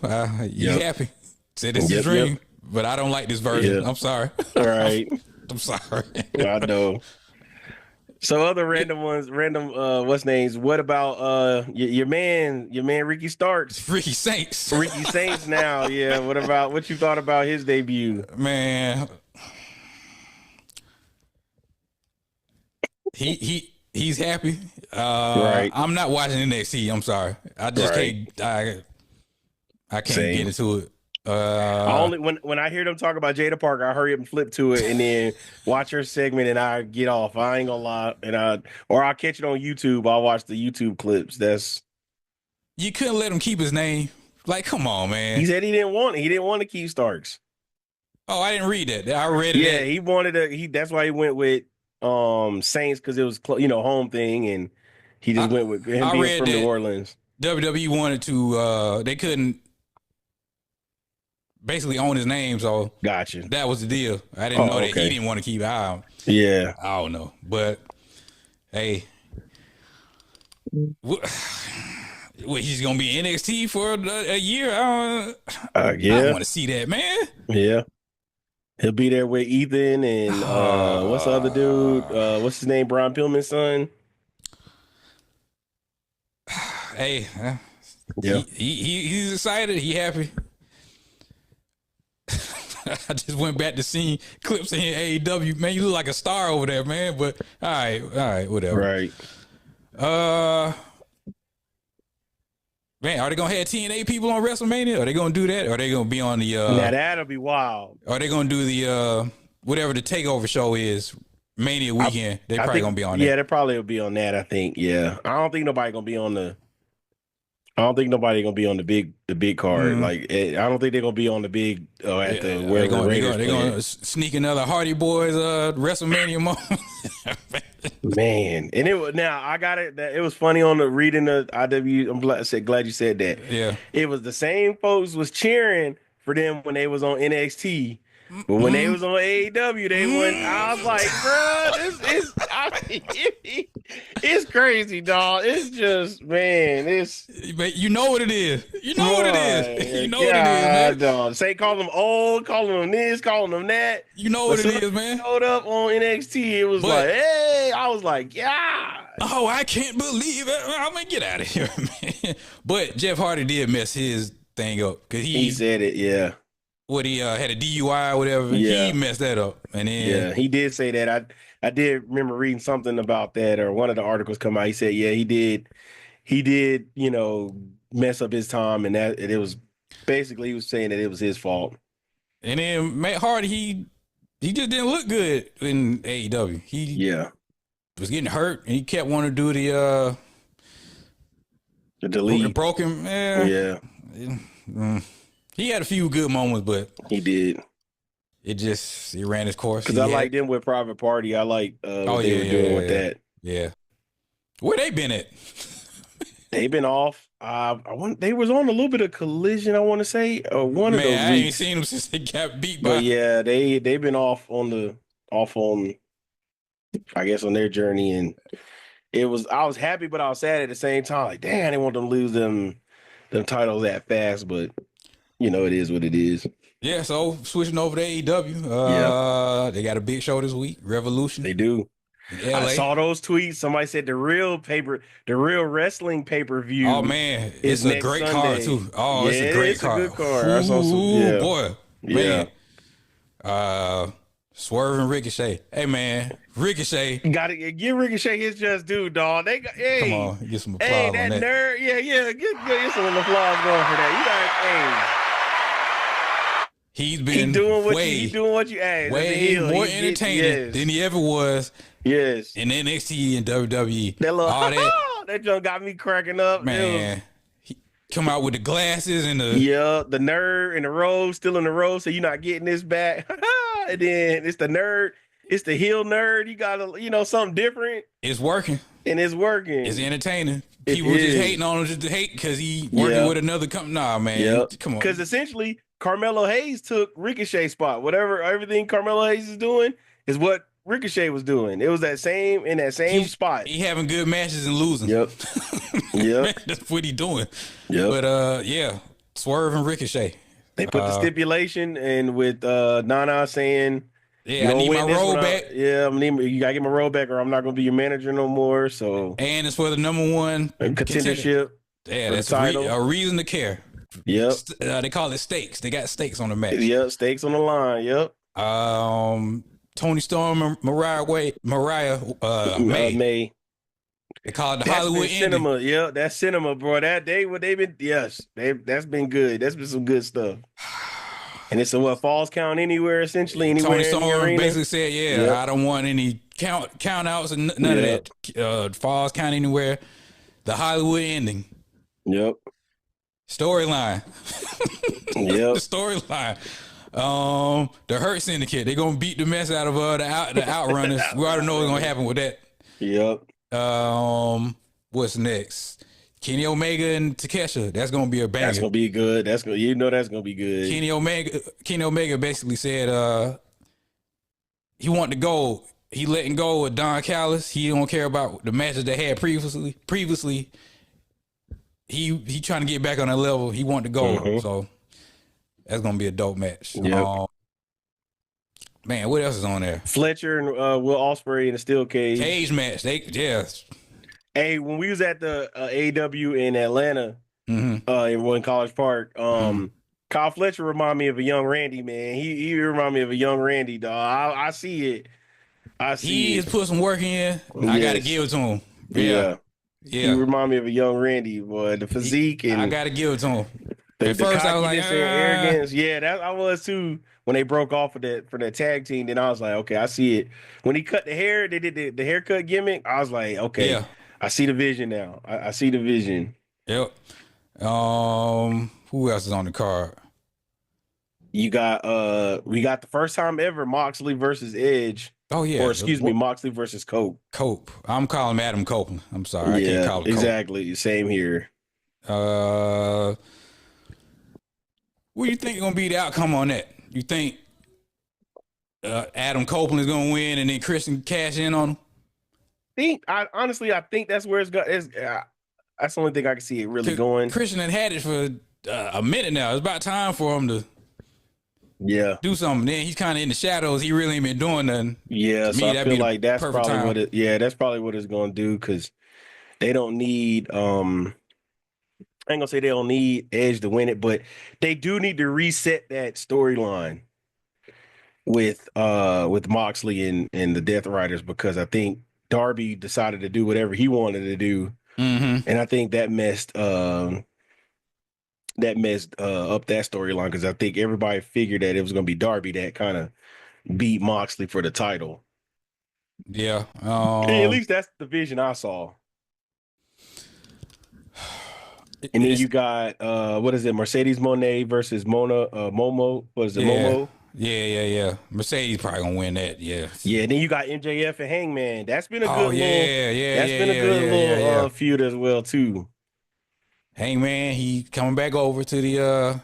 He's happy. Said it's his dream, but I don't like this version. I'm sorry. All right. I'm sorry. I know. So other random what's names? What about your man Ricky Starks? Ricky Saints. Ricky Saints now, yeah. What you thought about his debut? Man. He's happy. Right. I'm not watching NXT. I'm sorry. I just can't. I can't get into it. When I hear them talk about Jada Parker, I hurry up and flip to it and then watch her segment and I get off. I ain't gonna lie, or I'll catch it on YouTube. I'll watch the YouTube clips. You couldn't let him keep his name. Like, come on, man. He said he didn't want to keep Starks. Oh, I didn't read that. I read it. Yeah, he wanted that's why he went with Saints, because it was home thing, and he just went with him being from New Orleans. WWE wanted to they couldn't basically own his name, so gotcha. That was the deal. I didn't know that he didn't want to keep it out. Yeah, I don't know, but hey, he's gonna be NXT for a year. I want to see that, man. Yeah. He'll be there with Ethan and what's the other dude? What's his name? Brian Pillman's son. Hey, he's excited. He happy. I just went back to seeing clips in AEW. Man, you look like a star over there, man. But all right, whatever. Right. Man, are they gonna have TNA people on WrestleMania? Are they gonna do that? Or are they gonna be on the now that'll be wild. Are they gonna do the whatever the takeover show is, Mania weekend? They probably gonna be on that. Yeah, they probably will be on that, I think. Yeah. I don't think nobody gonna be on the big card. Like, I don't think they're gonna be on the big at the where they're gonna sneak another Hardy Boys WrestleMania moment. Man, and I got it. It was funny on the reading the IW. I'm glad you said that. Yeah, it was the same folks was cheering for them when they was on NXT. But when they was on AEW, they went. I was like, bro, it's crazy, dog. It's just, man, But you know what it is. You know what it is. You know what it is, man. Dog. Say, call them old, calling them this, calling them that. You know what it is, man. Showed up on NXT. It was like, hey, I was like, yeah. Oh, I can't believe it. I'm gonna get out of here, man. But Jeff Hardy did mess his thing up because he said it, yeah. What he had a DUI or whatever. Yeah. He messed that up, and then he did say that. I did remember reading something about that, or one of the articles come out. He said, yeah, he did, mess up his time, and that it was basically he was saying that it was his fault. And then Matt Hardy, he just didn't look good in AEW. He was getting hurt, and he kept wanting to do the delete, broken. He had a few good moments, but he did. He ran his course. Because I liked them with Private Party. I like what they were doing with that. Yeah. Where they been at? They've been off. They was on a little bit of Collision, I want to say. Of those weeks. I ain't seen them since they got beat by. But yeah, they've been off on I guess on their journey, and I was happy, but I was sad at the same time. Like, damn, I didn't want them to lose them titles that fast, but it is what it is. Yeah, so switching over to AEW. They got a big show this week, Revolution. They do. I saw those tweets. Somebody said the real wrestling pay-per-view. Oh man, it's a great card too. Oh, it's a great card. It's a good card. Ooh, boy. Man. Swerve and Ricochet. Hey man, Ricochet. You gotta give Ricochet his just due, dog. Come on, get some applause on that. Nerd. Yeah. Get some applause going for that. He's been he doing what you asked. Way more entertaining than he ever was. Yes. In NXT and WWE. That little that junk got me cracking up. Man. He come out with the glasses and the the nerd in the row, still in the row, so you're not getting this back. And then it's the nerd, it's the heel nerd. You gotta, something different. It's working. And it's working. It's entertaining. People just hating on him just to hate because he working with another company. Nah, man. Come on. Because essentially, Carmelo Hayes took Ricochet's spot. Everything Carmelo Hayes is doing is what Ricochet was doing. It was in that same spot. He having good matches and losing. Yep. Man, that's what he doing. Yep. But Swerve and Ricochet. They put the stipulation and with Nana saying, I need my role back. You gotta get my role back, or I'm not gonna be your manager no more. So, and it's for the #1 contendership. Yeah, that's a reason to care. Yep. They call it stakes. They got stakes on the match. Yep, stakes on the line. Yep. Tony Storm and Mariah May. They call it the Hollywood cinema. Yeah, that's cinema, bro. That's been good. That's been some good stuff. And it's a Falls Count Anywhere, essentially. Anywhere Tony Storm basically said, I don't want any count outs and none of that. Falls Count Anywhere. The Hollywood ending. Yep. Storyline. Yep. The storyline. The Hurt Syndicate. They're gonna beat the mess out of the Outrunners. We already know what's gonna happen with that. Yep. What's next? Kenny Omega and Takesha. That's gonna be a banger. That's gonna be good. That's gonna be good. Kenny Omega basically said he wanted to go. He letting go of Don Callis. He don't care about the matches they had previously. He trying to get back on that level. He wanted to go. Mm-hmm. So that's gonna be a dope match. Yep. Man, what else is on there? Fletcher and Will Ospreay in a steel cage match. Hey, when we was at the AEW in Atlanta, in College Park, Kyle Fletcher remind me of a young Randy, man. He remind me of a young Randy, dog. I see it. He has put some work in. Yes. I got to give it to him. Yeah. He remind me of a young Randy, boy. The physique and I got to give it to him. At first, I was like, arrogance. Yeah, that I was too. When they broke off for that tag team, then I was like, okay, I see it. When he cut the hair, they did the haircut gimmick. I was like, okay, I see the vision now. I see the vision. Yep. Who else is on the card? You got we got the first time ever Moxley versus Edge. Oh yeah. Or excuse me, Moxley versus Cope. Cope. I'm calling him Adam Copeland. I'm sorry. I can't call him Cope. Exactly. Same here. What do you think is gonna be the outcome on that? You think Adam Copeland is gonna win and then Christian cash in on him? I think that's where it's going. That's the only thing I can see it really going. Christian had it for a minute now. It's about time for him to do something. Then he's kind of in the shadows. He really ain't been doing nothing. Yeah, so I feel like that's probably what it. Yeah, that's probably what it's gonna do because they don't need. I ain't gonna say they don't need Edge to win it, but they do need to reset that storyline with Moxley and the Death Riders because I think Darby decided to do whatever he wanted to do, and I think that messed up that storyline because I think everybody figured that it was gonna be Darby that kind of beat Moxley for the title. Yeah, at least that's the vision I saw. And then you got what is it? Mercedes Moné versus Momo. What is it? Momo? Yeah. Mercedes probably gonna win that. Yeah. Yeah. Then you got MJF and Hangman. That's been a good little feud as well too. Hangman, he coming back over to the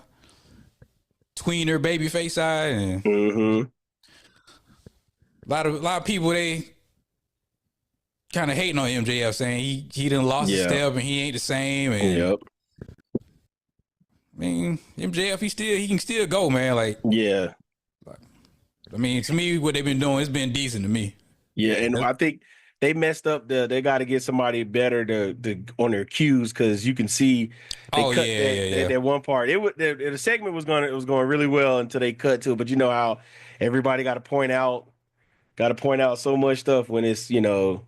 tweener babyface side, and a lot of people they kind of hating on MJF, saying he done lost his step and he ain't the same. And I mean, MJF, he can still go, man. Like, I mean, to me, what they've been doing, it's been decent to me. Yeah, and I think they messed up. They got to get somebody better to on their cues because you can see they cut that one part. The segment was going really well until they cut to it. But you know how everybody got to point out so much stuff when it's the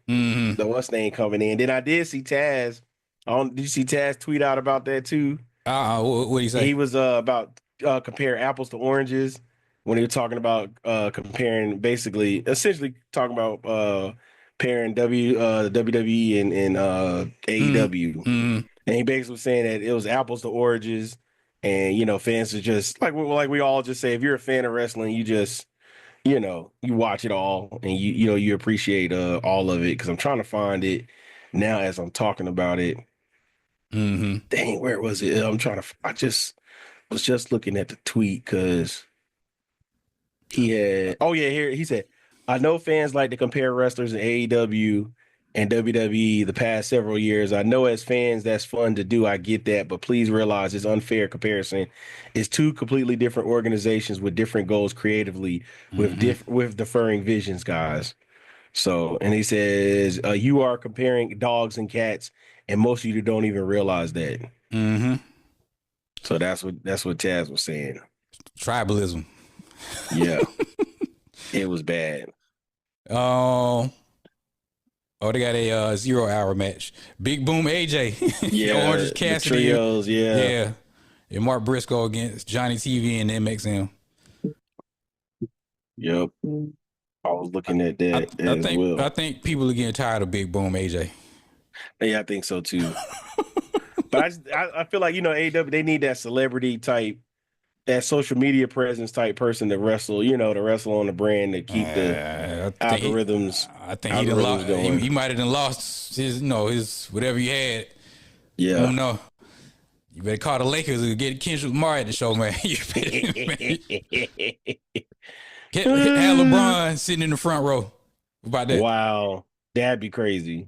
what's name coming in. Then I did see Taz. Did you see Taz tweet out about that too? What did he say? He was about compare apples to oranges when he was talking about comparing, essentially talking about pairing WWE and AEW. Mm. And he basically was saying that it was apples to oranges, and fans are just like we all just say, if you're a fan of wrestling, you just you watch it all, and you appreciate all of it. Because I'm trying to find it now as I'm talking about it. Mm-hmm. Dang, where was it? I just was just looking at the tweet because he had. Oh yeah, here he said, "I know fans like to compare wrestlers in AEW and WWE the past several years. I know as fans that's fun to do. I get that, but please realize it's unfair comparison. It's two completely different organizations with different goals creatively, with differing visions, guys." So, and he says, "You are comparing dogs and cats, and most of you don't even realize that." Mm-hmm. So that's what Taz was saying. Tribalism. Yeah, it was bad. Oh, they got a 0 hour match. Big Boom AJ. Yeah, Orange Cassidy. The trios, Yeah. And Mark Briscoe against Johnny TV and MXM. Yep. I was looking at that as well. I think people are getting tired of Big Boom AJ. Yeah, I think so too. But I feel like, AEW, they need that celebrity type, that social media presence type person to wrestle, to wrestle on the brand, to keep the algorithms. I think he done lost. He might have done lost his, his whatever he had. Yeah. I don't know. You better call the Lakers and get Kendrick Lamar at the show, man. You better, have LeBron sitting in the front row. About that. Wow. That'd be crazy.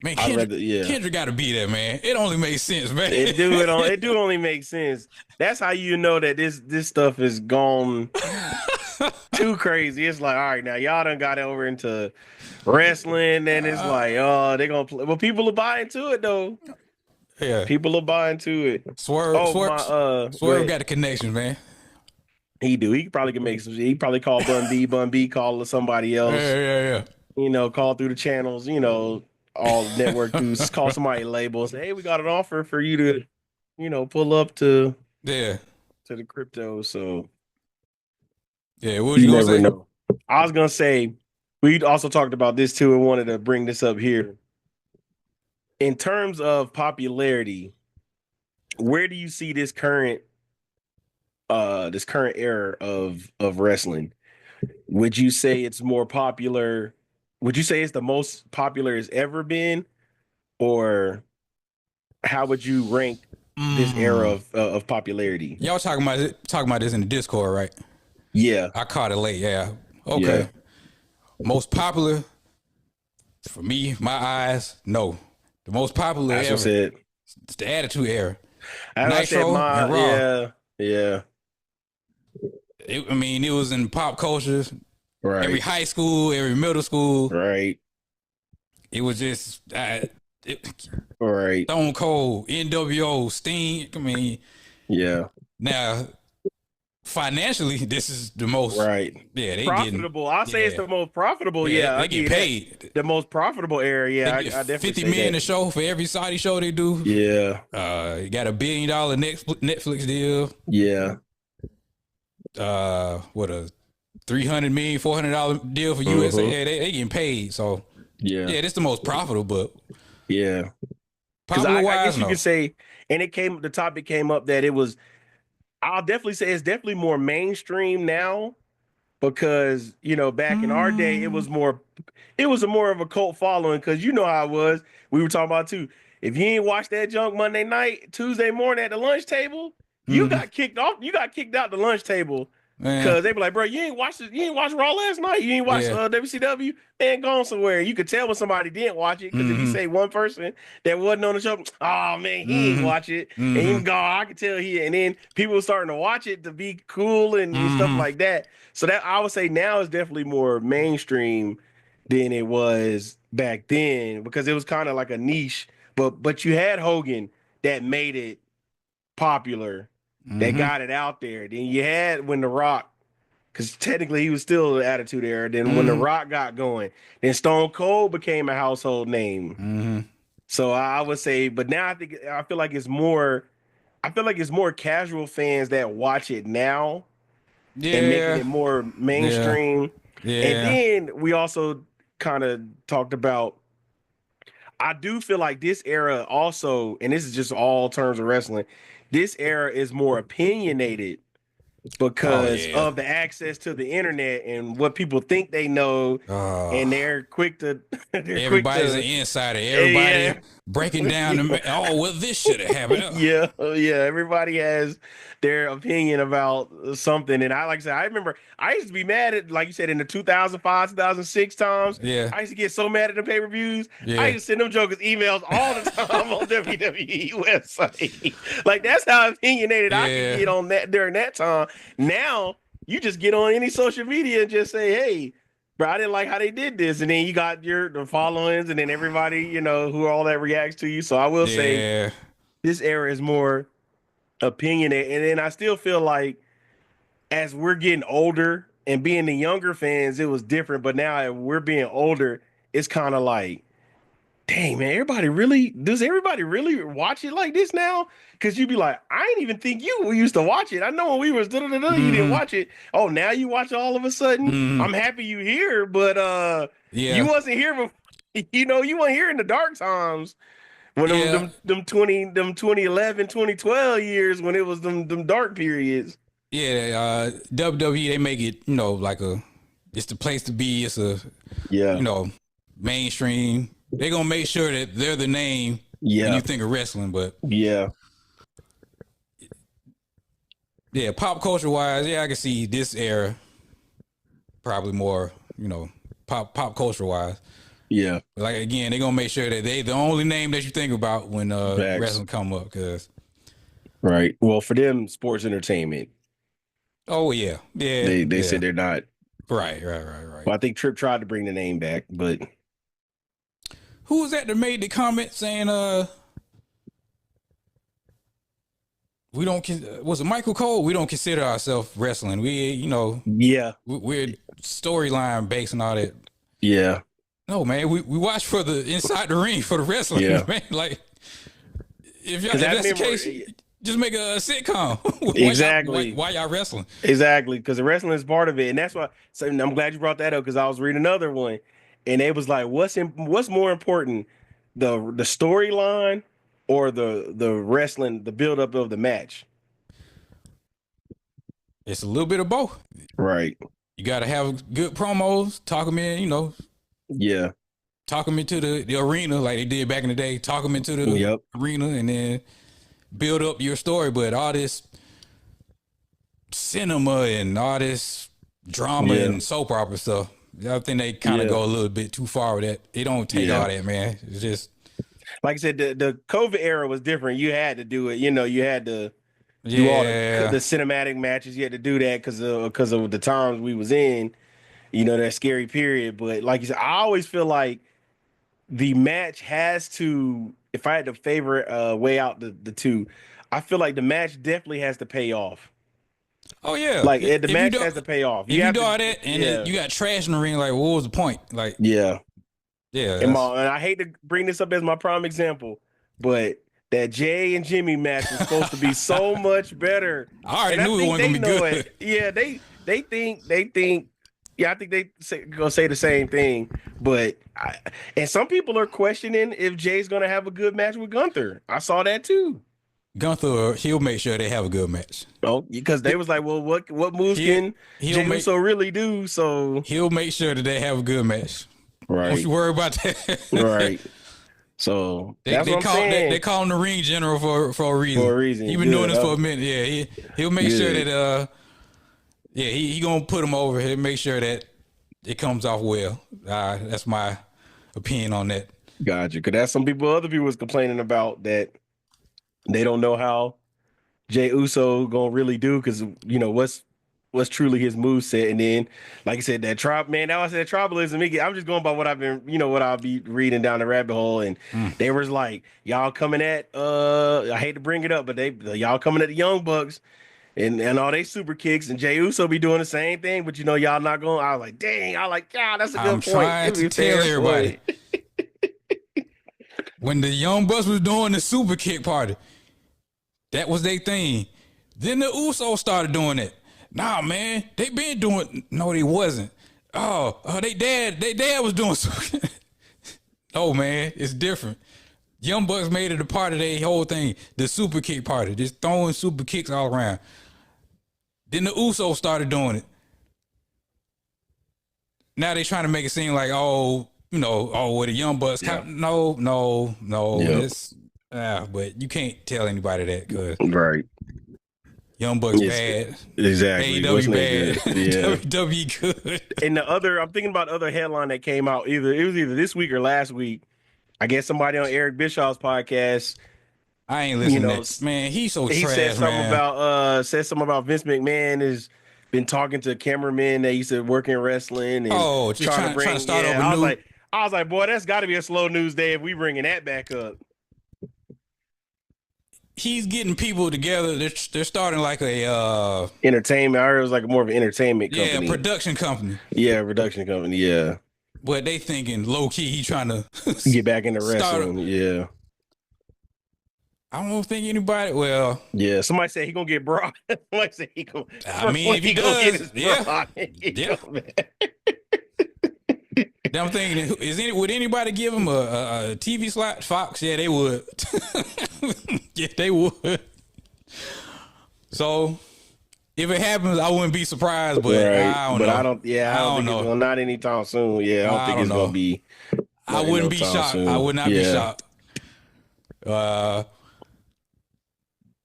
Man, Kendrick got to be there, man. It only makes sense, man. It do only make sense. That's how you know that this stuff is gone too crazy. It's like, all right, now y'all done got over into wrestling, and it's like, oh, they're gonna play. Well, people are buying to it though. Yeah, people are buying to it. Swerve got the connection, man. He do. He probably can make some. He probably call Bun B, call somebody else. Yeah. Call through the channels. All network dudes, call somebody label, say, hey, we got an offer for you to, pull up to the crypto. So yeah, what you never know. I was gonna say, we also talked about this too, and wanted to bring this up here. In terms of popularity, where do you see this current era of wrestling? Would you say it's more popular? Would you say it's the most popular it's ever been, or how would you rank this era of popularity? Y'all talking about this in the Discord, right? Yeah, I caught it late. Yeah, okay. Yeah. Most popular for me, my eyes, no. The most popular ever. It's the Attitude Era. Nitro and Raw. Yeah. It was in pop culture. Right. Every high school, every middle school. Right. It was just right. Stone Cold, NWO, Sting. Yeah. Now, financially, this is the most Yeah, they profitable. I'll say it's the most profitable. Yeah, they get paid. The most profitable era. Yeah, I definitely $50 million a show for every Saudi show they do. Yeah. You got $1 billion Netflix deal. Yeah. What a $300 million, $400 deal for USA. Yeah, they getting paid. So yeah, this the most profitable. But yeah, because I guess you could say, and the topic came up that it was. I'll definitely say it's definitely more mainstream now, because back in our day it was more of a cult following, because how it was. We were talking about too. If you ain't watched that junk Monday night, Tuesday morning at the lunch table, you got kicked off. You got kicked out the lunch table. Because they be like, bro, you ain't watched Raw last night. You ain't watched WCW. Man, gone somewhere. You could tell when somebody didn't watch it, because if you say one person that wasn't on the show, oh man, he ain't watch it, and he gone. I could tell and then people were starting to watch it to be cool and stuff like that. So that, I would say, now is definitely more mainstream than it was back then, because it was kind of like a niche. But you had Hogan that made it popular. They got it out there. Then you had when The Rock, because technically he was still the Attitude Era. Then when The Rock got going, then Stone Cold became a household name. So I would say, but now I feel like it's more I feel like it's more casual fans that watch it now and making Yeah, it more yeah, mainstream. And yeah. then we also kind of talked about, I do feel like this era also, and this is just all terms of wrestling, this era is more opinionated Oh because yeah. of the access to the internet and what people think they know, and Uh, they're quick to they're quick Everybody's an to insider. yeah. Everybody breaking down the. Oh well, this should have happened. Yeah, yeah. Everybody has their opinion about something, and I like I said, I remember I used to be mad at, like you said, in the 2005, 2006 times. Yeah, I used to get so mad at the pay-per-views. I yeah, used to send them jokers emails all the time on WWE website. Like that's how opinionated I could yeah, get on that during that time. Now you just get on any social media and just say, "Hey, bro, I didn't like how they did this," and then you got the followings, and then everybody who all that reacts to you. So I will say yeah. this era is more opinionated. And then I still feel like as we're getting older and being the younger fans, it was different. But now as we're being older, it's kind of like, dang, man, does everybody really watch it like this now? Because you'd be like, I didn't even think you used to watch it. I know when we was you didn't Mm-hmm. watch it. Oh, now you watch it all of a sudden. Mm-hmm. I'm happy you here, but you Yeah, wasn't here before. You weren't here in the dark times when yeah, them 2011, 2012 years when it was them dark periods. yeah. WWE, they make it, like it's the place to be. It's a, Yeah. mainstream. They're gonna make sure that they're the name when Yeah. you think of wrestling. But Yeah. yeah, pop culture wise, yeah, I can see this era probably more, pop culture wise. Yeah. Like again, they're gonna make sure that they the only name that you think about when Facts. wrestling come up. Cause Right. Well, for them, sports entertainment. oh yeah, yeah, They yeah. said they're not. Right. Well, I think Tripp tried to bring the name back, but Who was that made the comment saying we don't was it Michael Cole? We don't consider ourselves wrestling. We yeah. we're storyline based and all that. Yeah. No man, we watch for the inside the ring for the wrestling, Yeah. man. Like if Because that's the case, just make a sitcom. Exactly. Why y'all wrestling? Exactly. Because the wrestling is part of it. And that's why, so I'm glad you brought that up because I was reading another one and it was like, what's more important, the storyline or the wrestling, the buildup of the match? It's a little bit of both. Right. You got to have good promos, talk them in, Yeah. talk them into the arena like they did back in the day, talk them into the arena and then build up your story. But all this cinema and all this drama and soap opera stuff, I think they kind of go a little bit too far with that. They don't take all that, man. It's just like I said, the COVID era was different. You had to do it. You had to do all the cinematic matches. You had to do that because of the times we was in. That scary period. But like you said, I always feel like the match has to. If I had to favor way out the two, I feel like the match definitely has to pay off. Oh yeah, like the match has to pay off. If you do all that and you got trash in the ring, like what was the point? Like yeah. And that's... I hate to bring this up as my prime example, but that Jay and Jimmy match was supposed to be so much better. I already knew it wasn't gonna be good. It. Yeah, they think. Yeah, I think gonna say the same thing. But and some people are questioning if Jay's gonna have a good match with Gunther. I saw that too. Gunther, he'll make sure they have a good match. Oh, because they was like, well, what moves can Jay Uso really do? So he'll make sure that they have a good match. Right. Don't you worry about that. Right. So they call him the ring general for a reason. For a reason. He's been doing this for a minute. Yeah, he'll make sure that he gonna put him over. He'll make sure that it comes off well. That's my opinion on that. Gotcha. Because that's other people was complaining about that. They don't know how Jay Uso gonna really do because what's truly his moveset. And then, like I said, that tribalism. I'm just going by what I've been, what I'll be reading down the rabbit hole. And they was like, y'all coming at I hate to bring it up, but y'all coming at the Young Bucks and all they super kicks, and Jay Uso be doing the same thing, but y'all not going. I was like, dang, God, that's a good point. I'm trying to tell everybody. When the Young Bucks was doing the super kick party, That was their thing. Then the Usos started doing it. Nah, man, they been doing. No, they wasn't. Oh, they dad was doing something. Oh man, it's different. Young Bucks made it a part of their whole thing. The super kick party, just throwing super kicks all around. Then the Usos started doing it. Now they trying to make it seem like, with the Young Bucks. Yeah. No. Yep. But you can't tell anybody that because right. Young Bucks bad. Exactly. AEW bad. Yeah. WWE good. And I'm thinking about the other headline that came out. It was either this week or last week. I guess somebody on Eric Bischoff's podcast. I ain't listening to that. Man, he's so trash, said something about Vince McMahon has been talking to cameramen that used to work in wrestling and trying to start over new. I was like, boy, that's got to be a slow news day if we bringing that back up. He's getting people together. They're starting like a entertainment. I heard it was like more of an entertainment company. Yeah, production company. Yeah, production company. Yeah. But they thinking low key he trying to get back into wrestling. Yeah. I don't think anybody. Well, yeah. Somebody said he gonna get Brock. Somebody said he gonna. I mean, if he does, yeah. I'm thinking, would anybody give him a TV slot? Fox? Yeah, they would. Yeah, they would. So, if it happens, I wouldn't be surprised. But I don't know. I don't think know. It's not anytime soon. Yeah, I don't think it's gonna be. I wouldn't be shocked. Soon. I would not be shocked.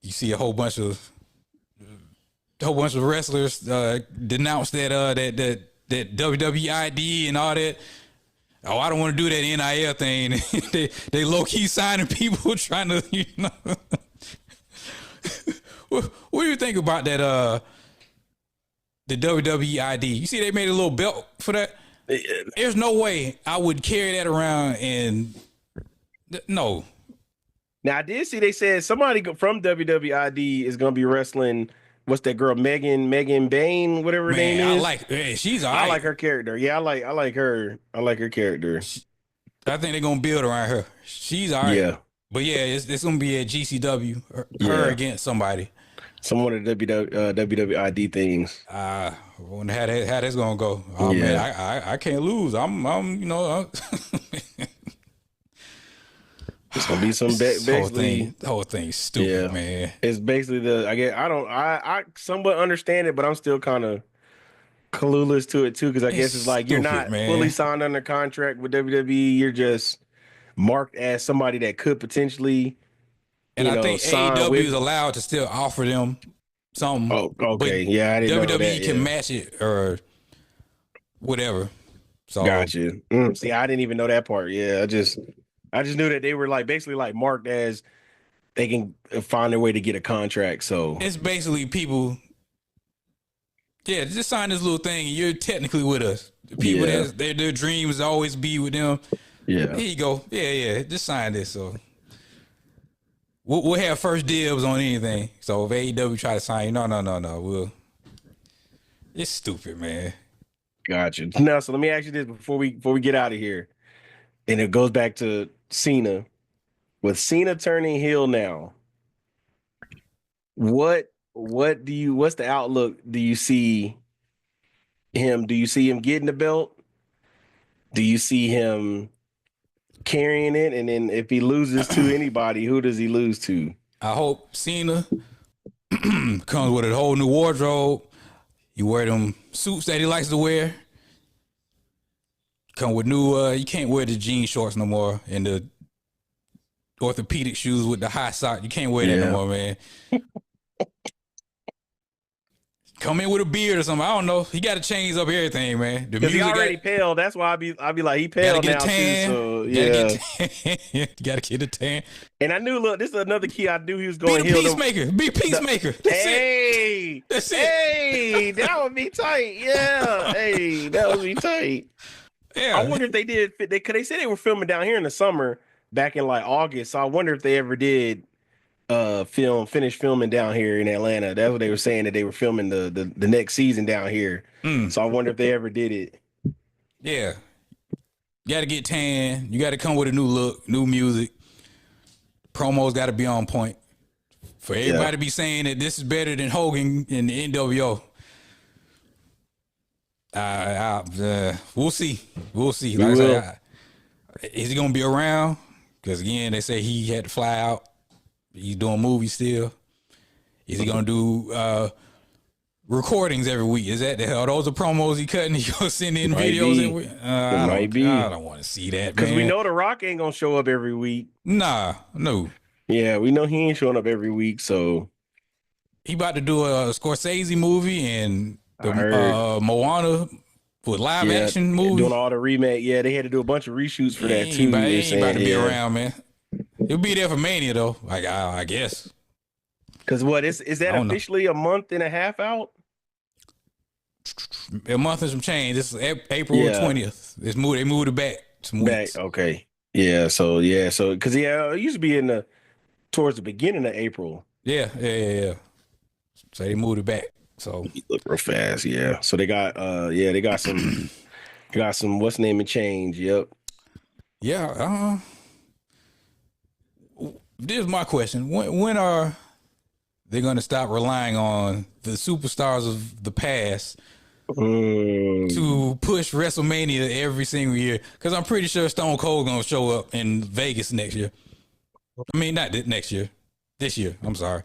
You see a whole bunch of wrestlers denounce that WWE ID and all that. Oh, I don't want to do that NIL thing. they low key signing people trying to, What do you think about that? The WWE ID. You see, they made a little belt for that. There's no way I would carry that around and no. Now I did see they said somebody from WWID is gonna be wrestling. What's that girl, Megan Bain, whatever her name is? She's all right. I like her character. Yeah, I like her. I like her character. I think they're gonna build around her. She's all right. Yeah. But yeah, it's gonna be a GCW. Her against somebody. Some of the WWID things. I wonder how that's gonna go. Oh man, I can't lose. It's gonna be some basically the whole thing's stupid, man. It's basically I somewhat understand it, but I'm still kind of clueless to it too, because I guess it's like you're not fully signed under contract with WWE. You're just marked as somebody that could potentially. And I think AEW is allowed to still offer them something. Oh, okay. Yeah, I didn't know that. WWE can match it or whatever. So got you. See, I didn't even know that part. Yeah, I just knew that they were basically marked as they can find their way to get a contract. So it's basically people. Yeah, just sign this little thing and you're technically with us. The people that their dreams always be with them. Yeah. Here you go. Yeah. Just sign this. So we'll have first dibs on anything. So if AEW try to sign you, no. It's stupid, man. Gotcha. Now, so let me ask you this before we get out of here. And it goes back to Cena. With Cena turning heel now, what's the outlook? Do you see him getting the belt? Do you see him carrying it? And then if he loses to anybody, who does he lose to? I hope Cena comes with a whole new wardrobe. You wear them suits that he likes to wear. Come with new, you can't wear the jean shorts no more and the orthopedic shoes with the high sock. You can't wear that no more, man. Come in with a beard or something. I don't know. He got to change up everything, man. Because he already pale. That's why I'll be like, he pale now too. So you got to get a tan. And I knew, look, this is another key. I knew he was going to heal. Be a peacemaker. That's it. That's it. Hey, that would be tight. Yeah. Hey, that would be tight. Yeah. I wonder if they did. Because they said they were filming down here in the summer back in August. So I wonder if they ever did finish filming down here in Atlanta. That's what they were saying, that they were filming the next season down here. So I wonder if they ever did it. Yeah. You got to get tan. You got to come with a new look, new music. Promos got to be on point. For everybody to be saying that this is better than Hogan in the NWO. We'll see. We'll see. Like I say, is he gonna be around? Because again, they say he had to fly out. He's doing movies still. Is he gonna do recordings every week? Is that are those the promos he cutting? He gonna send in videos every week? I don't want to see that, because we know The Rock ain't gonna show up every week. Nah, no. Yeah, we know he ain't showing up every week, so he about to do a Scorsese movie and the Moana with live action movie. Doing all the remake. Yeah, they had to do a bunch of reshoots for that too. He ain't about to be around, man. He'll be there for Mania though. Like I guess. Because what is that officially a month and a half out? A month and some change. This is April 20th. They moved it back some weeks. Okay. Yeah. So because it used to be towards the beginning of April. Yeah. So they moved it back. So you look real fast. Yeah. So they got they got some what's name and change. Yep. Yeah. This is my question. When are they going to stop relying on the superstars of the past to push WrestleMania every single year? Because I'm pretty sure Stone Cold going to show up in Vegas next year. I mean, not next year. This year. I'm sorry.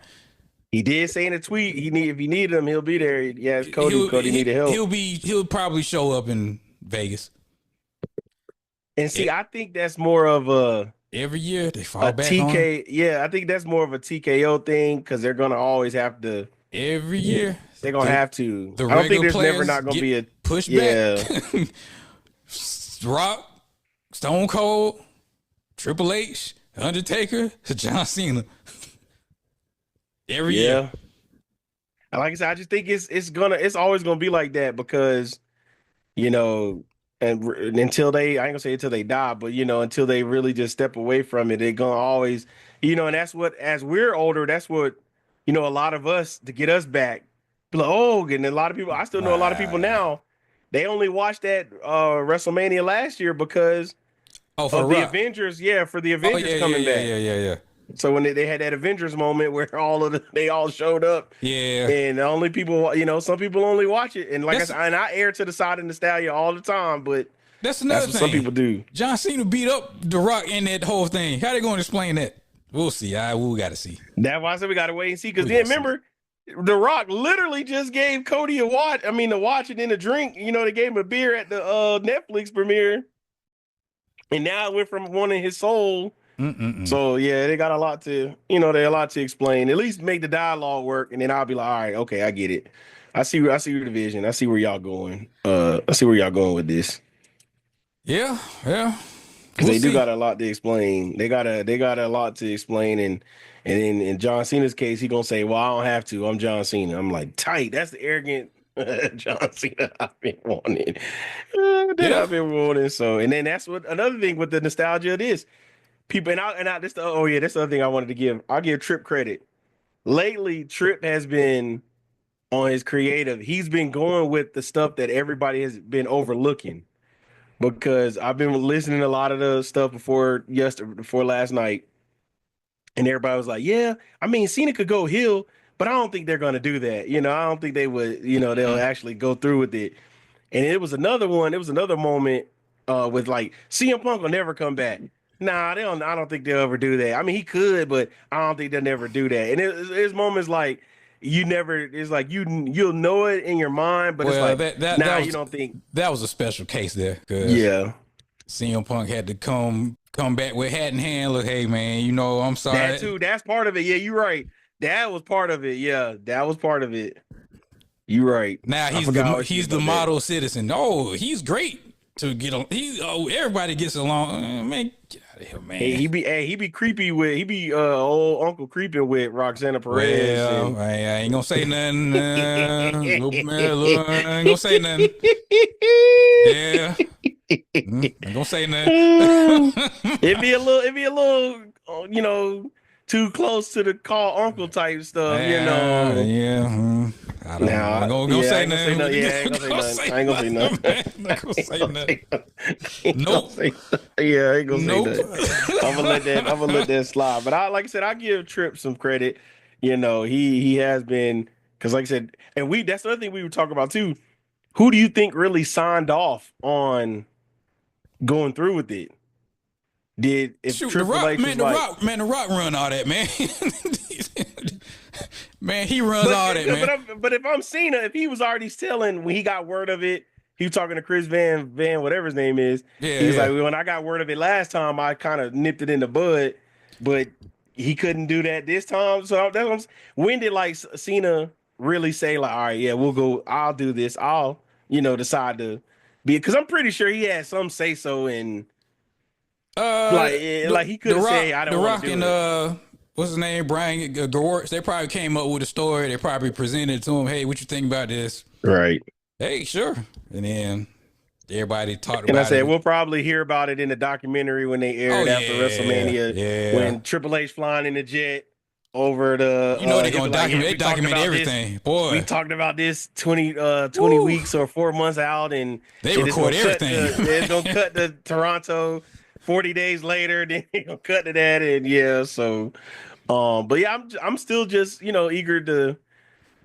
He did say in a tweet, if you need him, he'll be there. Yeah, Cody needed help. He'll probably show up in Vegas. And see, I think that's more of a every year they fall back TK. on. Yeah, I think that's more of a TKO thing because they're gonna always have to. Every year they're gonna have to. I don't think there's never not gonna be a pushback. Yeah. Rock, Stone Cold, Triple H, Undertaker, John Cena. Every year. Like I said, I just think it's always gonna be like that because, and until I ain't gonna say until they die, but until they really just step away from it, they're gonna always, and that's what, as we're older, that's what, a lot of us, to get us back, be like, and a lot of people, I still know a lot of people now, they only watched that WrestleMania last year because of the Avengers, for the Avengers coming back. Yeah. So when they had that Avengers moment where they all showed up, and only people, some people only watch it, and like I said, and I err to the side of nostalgia all the time, but that's another thing some people do. John Cena beat up The Rock in that whole thing. How they going to explain that? We'll see. We got to see. That's why I said we got to wait and see. Because then remember, The Rock literally just gave Cody a watch. I mean, to watch it and a drink. They gave him a beer at the Netflix premiere, and now it went from wanting his soul. So they got a lot to, a lot to explain. At least make the dialogue work, and then I'll be like, all right, okay, I get it. I see your division. I see where y'all going. I see where y'all going with this. Yeah. Because they do got a lot to explain. They got a lot to explain, and in John Cena's case, he gonna say, "Well, I don't have to. I'm John Cena." I'm like, tight. That's the arrogant John Cena I've been wanting. I've been wanting. So, and then that's what another thing with the nostalgia of this. People that's the other thing I wanted to give. I'll give Tripp credit. Lately, Tripp has been on his creative. He's been going with the stuff that everybody has been overlooking. Because I've been listening to a lot of the stuff before last night, and everybody was like, "Yeah, I mean, Cena could go heel, but I don't think they're gonna do that. I don't think they would. They'll actually go through with it." And it was another one. It was another moment with like CM Punk will never come back. Nah, I don't think they'll ever do that. I mean, he could, but I don't think they'll never do that. And it's moments like it's like you'll know it in your mind, but it's like you don't think that was a special case there. CM Punk had to come back with hat in hand. Look, hey man, I'm sorry. That too. That's part of it. Yeah, you're right. That was part of it. Yeah, that was part of it. You're right. Now he's the model citizen. Oh, he's great to get on. Everybody gets along. Man, get out of here, man. Hey, he be creepy with old Uncle creeping with Roxana Perez. Well, I ain't gonna say nothing. I ain't gonna say nothing. Yeah. Ain't gonna say nothing. It'd be a little, too close to the call uncle type stuff, Yeah. I don't know. I'm gonna say nothing. I ain't gonna say nothing. Nope. Yeah, I ain't gonna say nothing. I'm gonna let that slide. But like I said, I give Tripp some credit. he has been, because like I said, and that's the other thing we were talking about too. Who do you think really signed off on going through with it? If Shoot, the Triple Rock, H man, was like, the Rock run all that, man. Man, he runs all that, man. but if I'm Cena, if he was already selling when he got word of it, he was talking to Chris Van, whatever his name is. Yeah, He was yeah. like, when I got word of it last time, I kind of nipped it in the bud, but he couldn't do that this time. So that's what when did like Cena really say like, all right, yeah, we'll go. I'll do this. I'll decide to be, because I'm pretty sure he had some say so in like he could have said, hey, I the don't want Rock to do and it. what's his name, Brian Gewirtz, they probably came up with a story. They probably presented it to him. Hey, what you think about this? Right. Hey, sure. And then everybody talked And I about said, it. we'll probably hear about it in the documentary when they Oh aired after yeah, WrestleMania, yeah. when Triple H flying in the jet over the, You know they're he'll be gonna like, yeah, document. They we talked document about this. everything, We boy. talked about this 20 Woo. weeks or 4 months out, and They then record everything. it's gonna cut to Toronto 40 days later. Then it's gonna cut to that, and yeah, so but yeah, I'm still just eager to,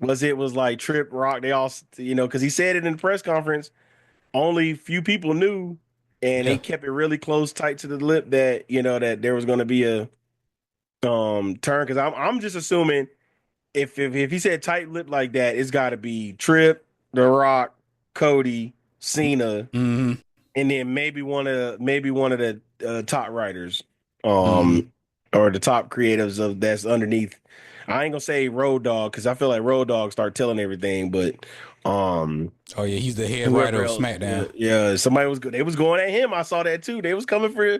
was like Trip Rock, they all because he said it in the press conference, only few people knew, and Yeah. they kept it really close, tight to the lip, that that there was going to be a turn. Because I'm just assuming, if he said tight lip like that, it's got to be Trip, The Rock, Cody, Cena, Mm-hmm. and then maybe one of the top writers, Mm-hmm. or the top creatives of that's underneath. I ain't gonna say Road Dogg, because I feel like Road Dogg start telling everything, but Oh yeah, he's the head writer whoever of else, SmackDown. yeah, somebody was good. They was going at him. I saw that too. They was coming for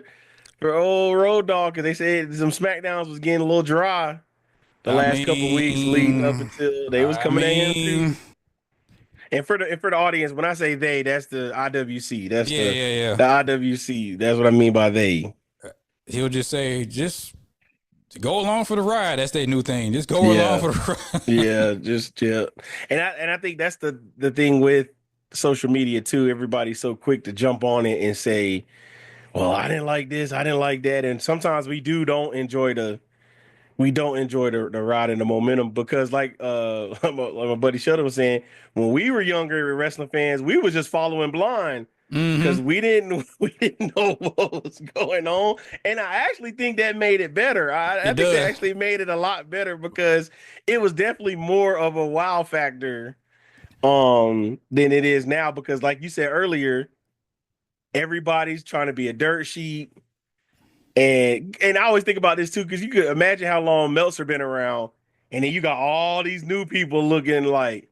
old Road Dogg, because they said some SmackDowns was getting a little dry the I last couple weeks leading up mean, until they was I coming at him too. mean, And for the audience, when I say they, that's the IWC. That's yeah, the yeah, yeah. the IWC. That's what I mean by they. He'll just say, just go along for the ride. That's their new thing. Just go along Yeah, for the ride. yeah, just yeah. And I think that's the thing with social media too. Everybody's so quick to jump on it and say, well, I didn't like this, I didn't like that. And sometimes we don't enjoy the ride and the momentum, because like my buddy Shutter was saying, when we were younger wrestling fans, we was just following blind, Mm-hmm. because we didn't we didn't know what was going on. And I actually think that made it better. I It think that does. actually made it a lot better, because it was definitely more of a wow factor than it is now, because like you said earlier, everybody's trying to be a dirt sheet. And I always think about this too, because you could imagine how long Meltzer been around, and then you got all these new people looking like,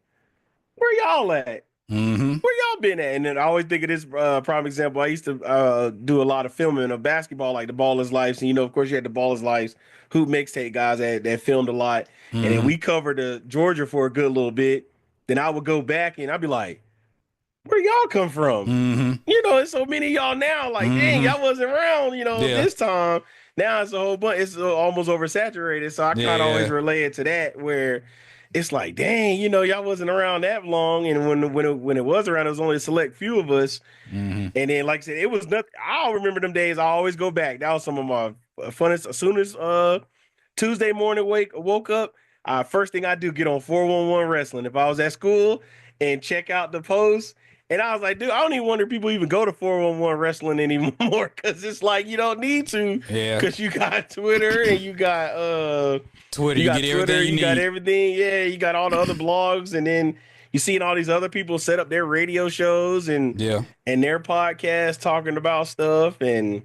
where y'all at? Mm-hmm. Where y'all been at? And then I always think of this prime example. I used to do a lot of filming of basketball, like the Ball is Life. And of course, you had the Ball is Life hoop mixtape guys that filmed a lot. And then Mm-hmm. we covered Georgia for a good little bit. Then I would go back and I'd be like, where y'all come from? Mm-hmm. There's so many of y'all now. Like, dang, Mm-hmm. y'all wasn't around, Yeah. this time. Now it's a whole bunch. It's almost oversaturated. So I kind of always Yeah. relate it to that, where it's like, dang, y'all wasn't around that long. And when it was around, it was only a select few of us. Mm-hmm. And then, like I said, it was nothing. I'll remember them days. I always go back. That was some of my funnest. As soon as Tuesday morning woke up, first thing I do, get on 411 Wrestling. If I was at school, and check out the post. And I was like, dude, I don't even wonder if people even go to 411 Wrestling anymore, because it's like you don't need to, Yeah. because you got Twitter, and Twitter, you get everything you you got need. everything. Yeah, you got all the other blogs, and then you seeing all these other people set up their radio shows and Yeah. their podcasts talking about stuff. And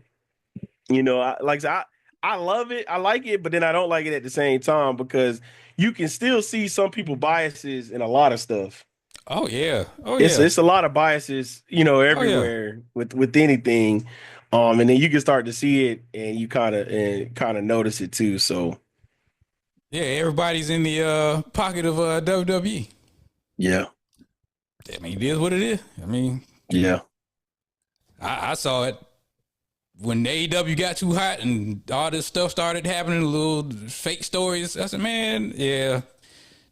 I love it. I like it, but then I don't like it at the same time, because you can still see some people biases in a lot of stuff. Oh yeah. Oh It's yeah. it's a lot of biases, Oh yeah. everywhere with anything. And then you can start to see it, and you kind of notice it too. So Yeah. Everybody's in the pocket of WWE. yeah, I mean, it is what it is. I mean, yeah, I saw it when AEW got too hot and all this stuff started happening, little fake stories. I said, man, yeah,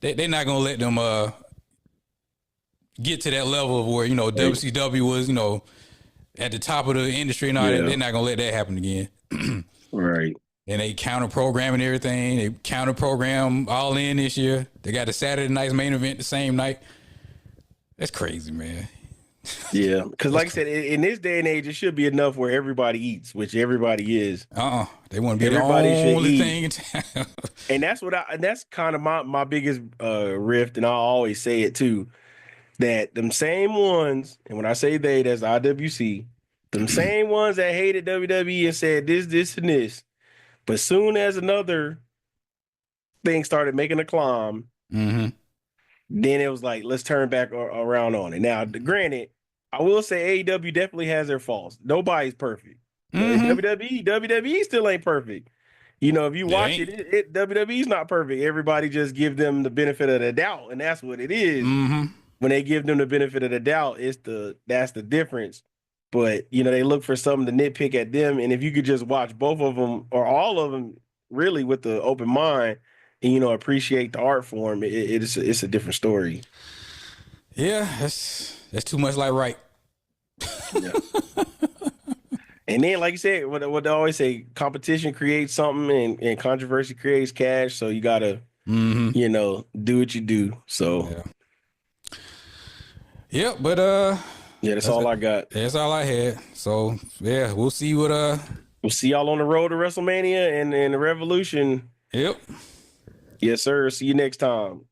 they're not gonna let them get to that level of where WCW was at the top of the industry and all that. yeah, They're not gonna let that happen again. right. And they counter programming everything. They counter program All In this year. They got the Saturday night's main event the same night. That's crazy, man. Yeah, because like I said, in this day and age, it should be enough where everybody eats, which everybody is. They want to be everybody the only thing in town. And that's kind of my biggest rift, and I always say it too, that them same ones, and when I say they, that's IWC, them same ones that hated WWE and said this, and this, but soon as another thing started making a climb, then it was like, let's turn back around on it. Now, granted, I will say AEW definitely has their faults. Nobody's perfect. WWE still ain't perfect. You know, if you watch it, WWE's not perfect. Everybody just give them the benefit of the doubt, and that's what it is. When they give them the benefit of the doubt, that's the difference. But you know, they look for something to nitpick at them, and if you could just watch both of them or all of them really with the open mind, and you know, appreciate the art form, it's a different story. Yeah, that's too much like right. Yeah. And then, like you said, what they always say, competition creates something, and controversy creates cash. So you gotta, you know, do what you do. So, yeah, but yeah, that's all I got. That's all I had. So yeah, we'll see what we'll see y'all on the road to WrestleMania and the Revolution. Yep. Yes, sir. See you next time.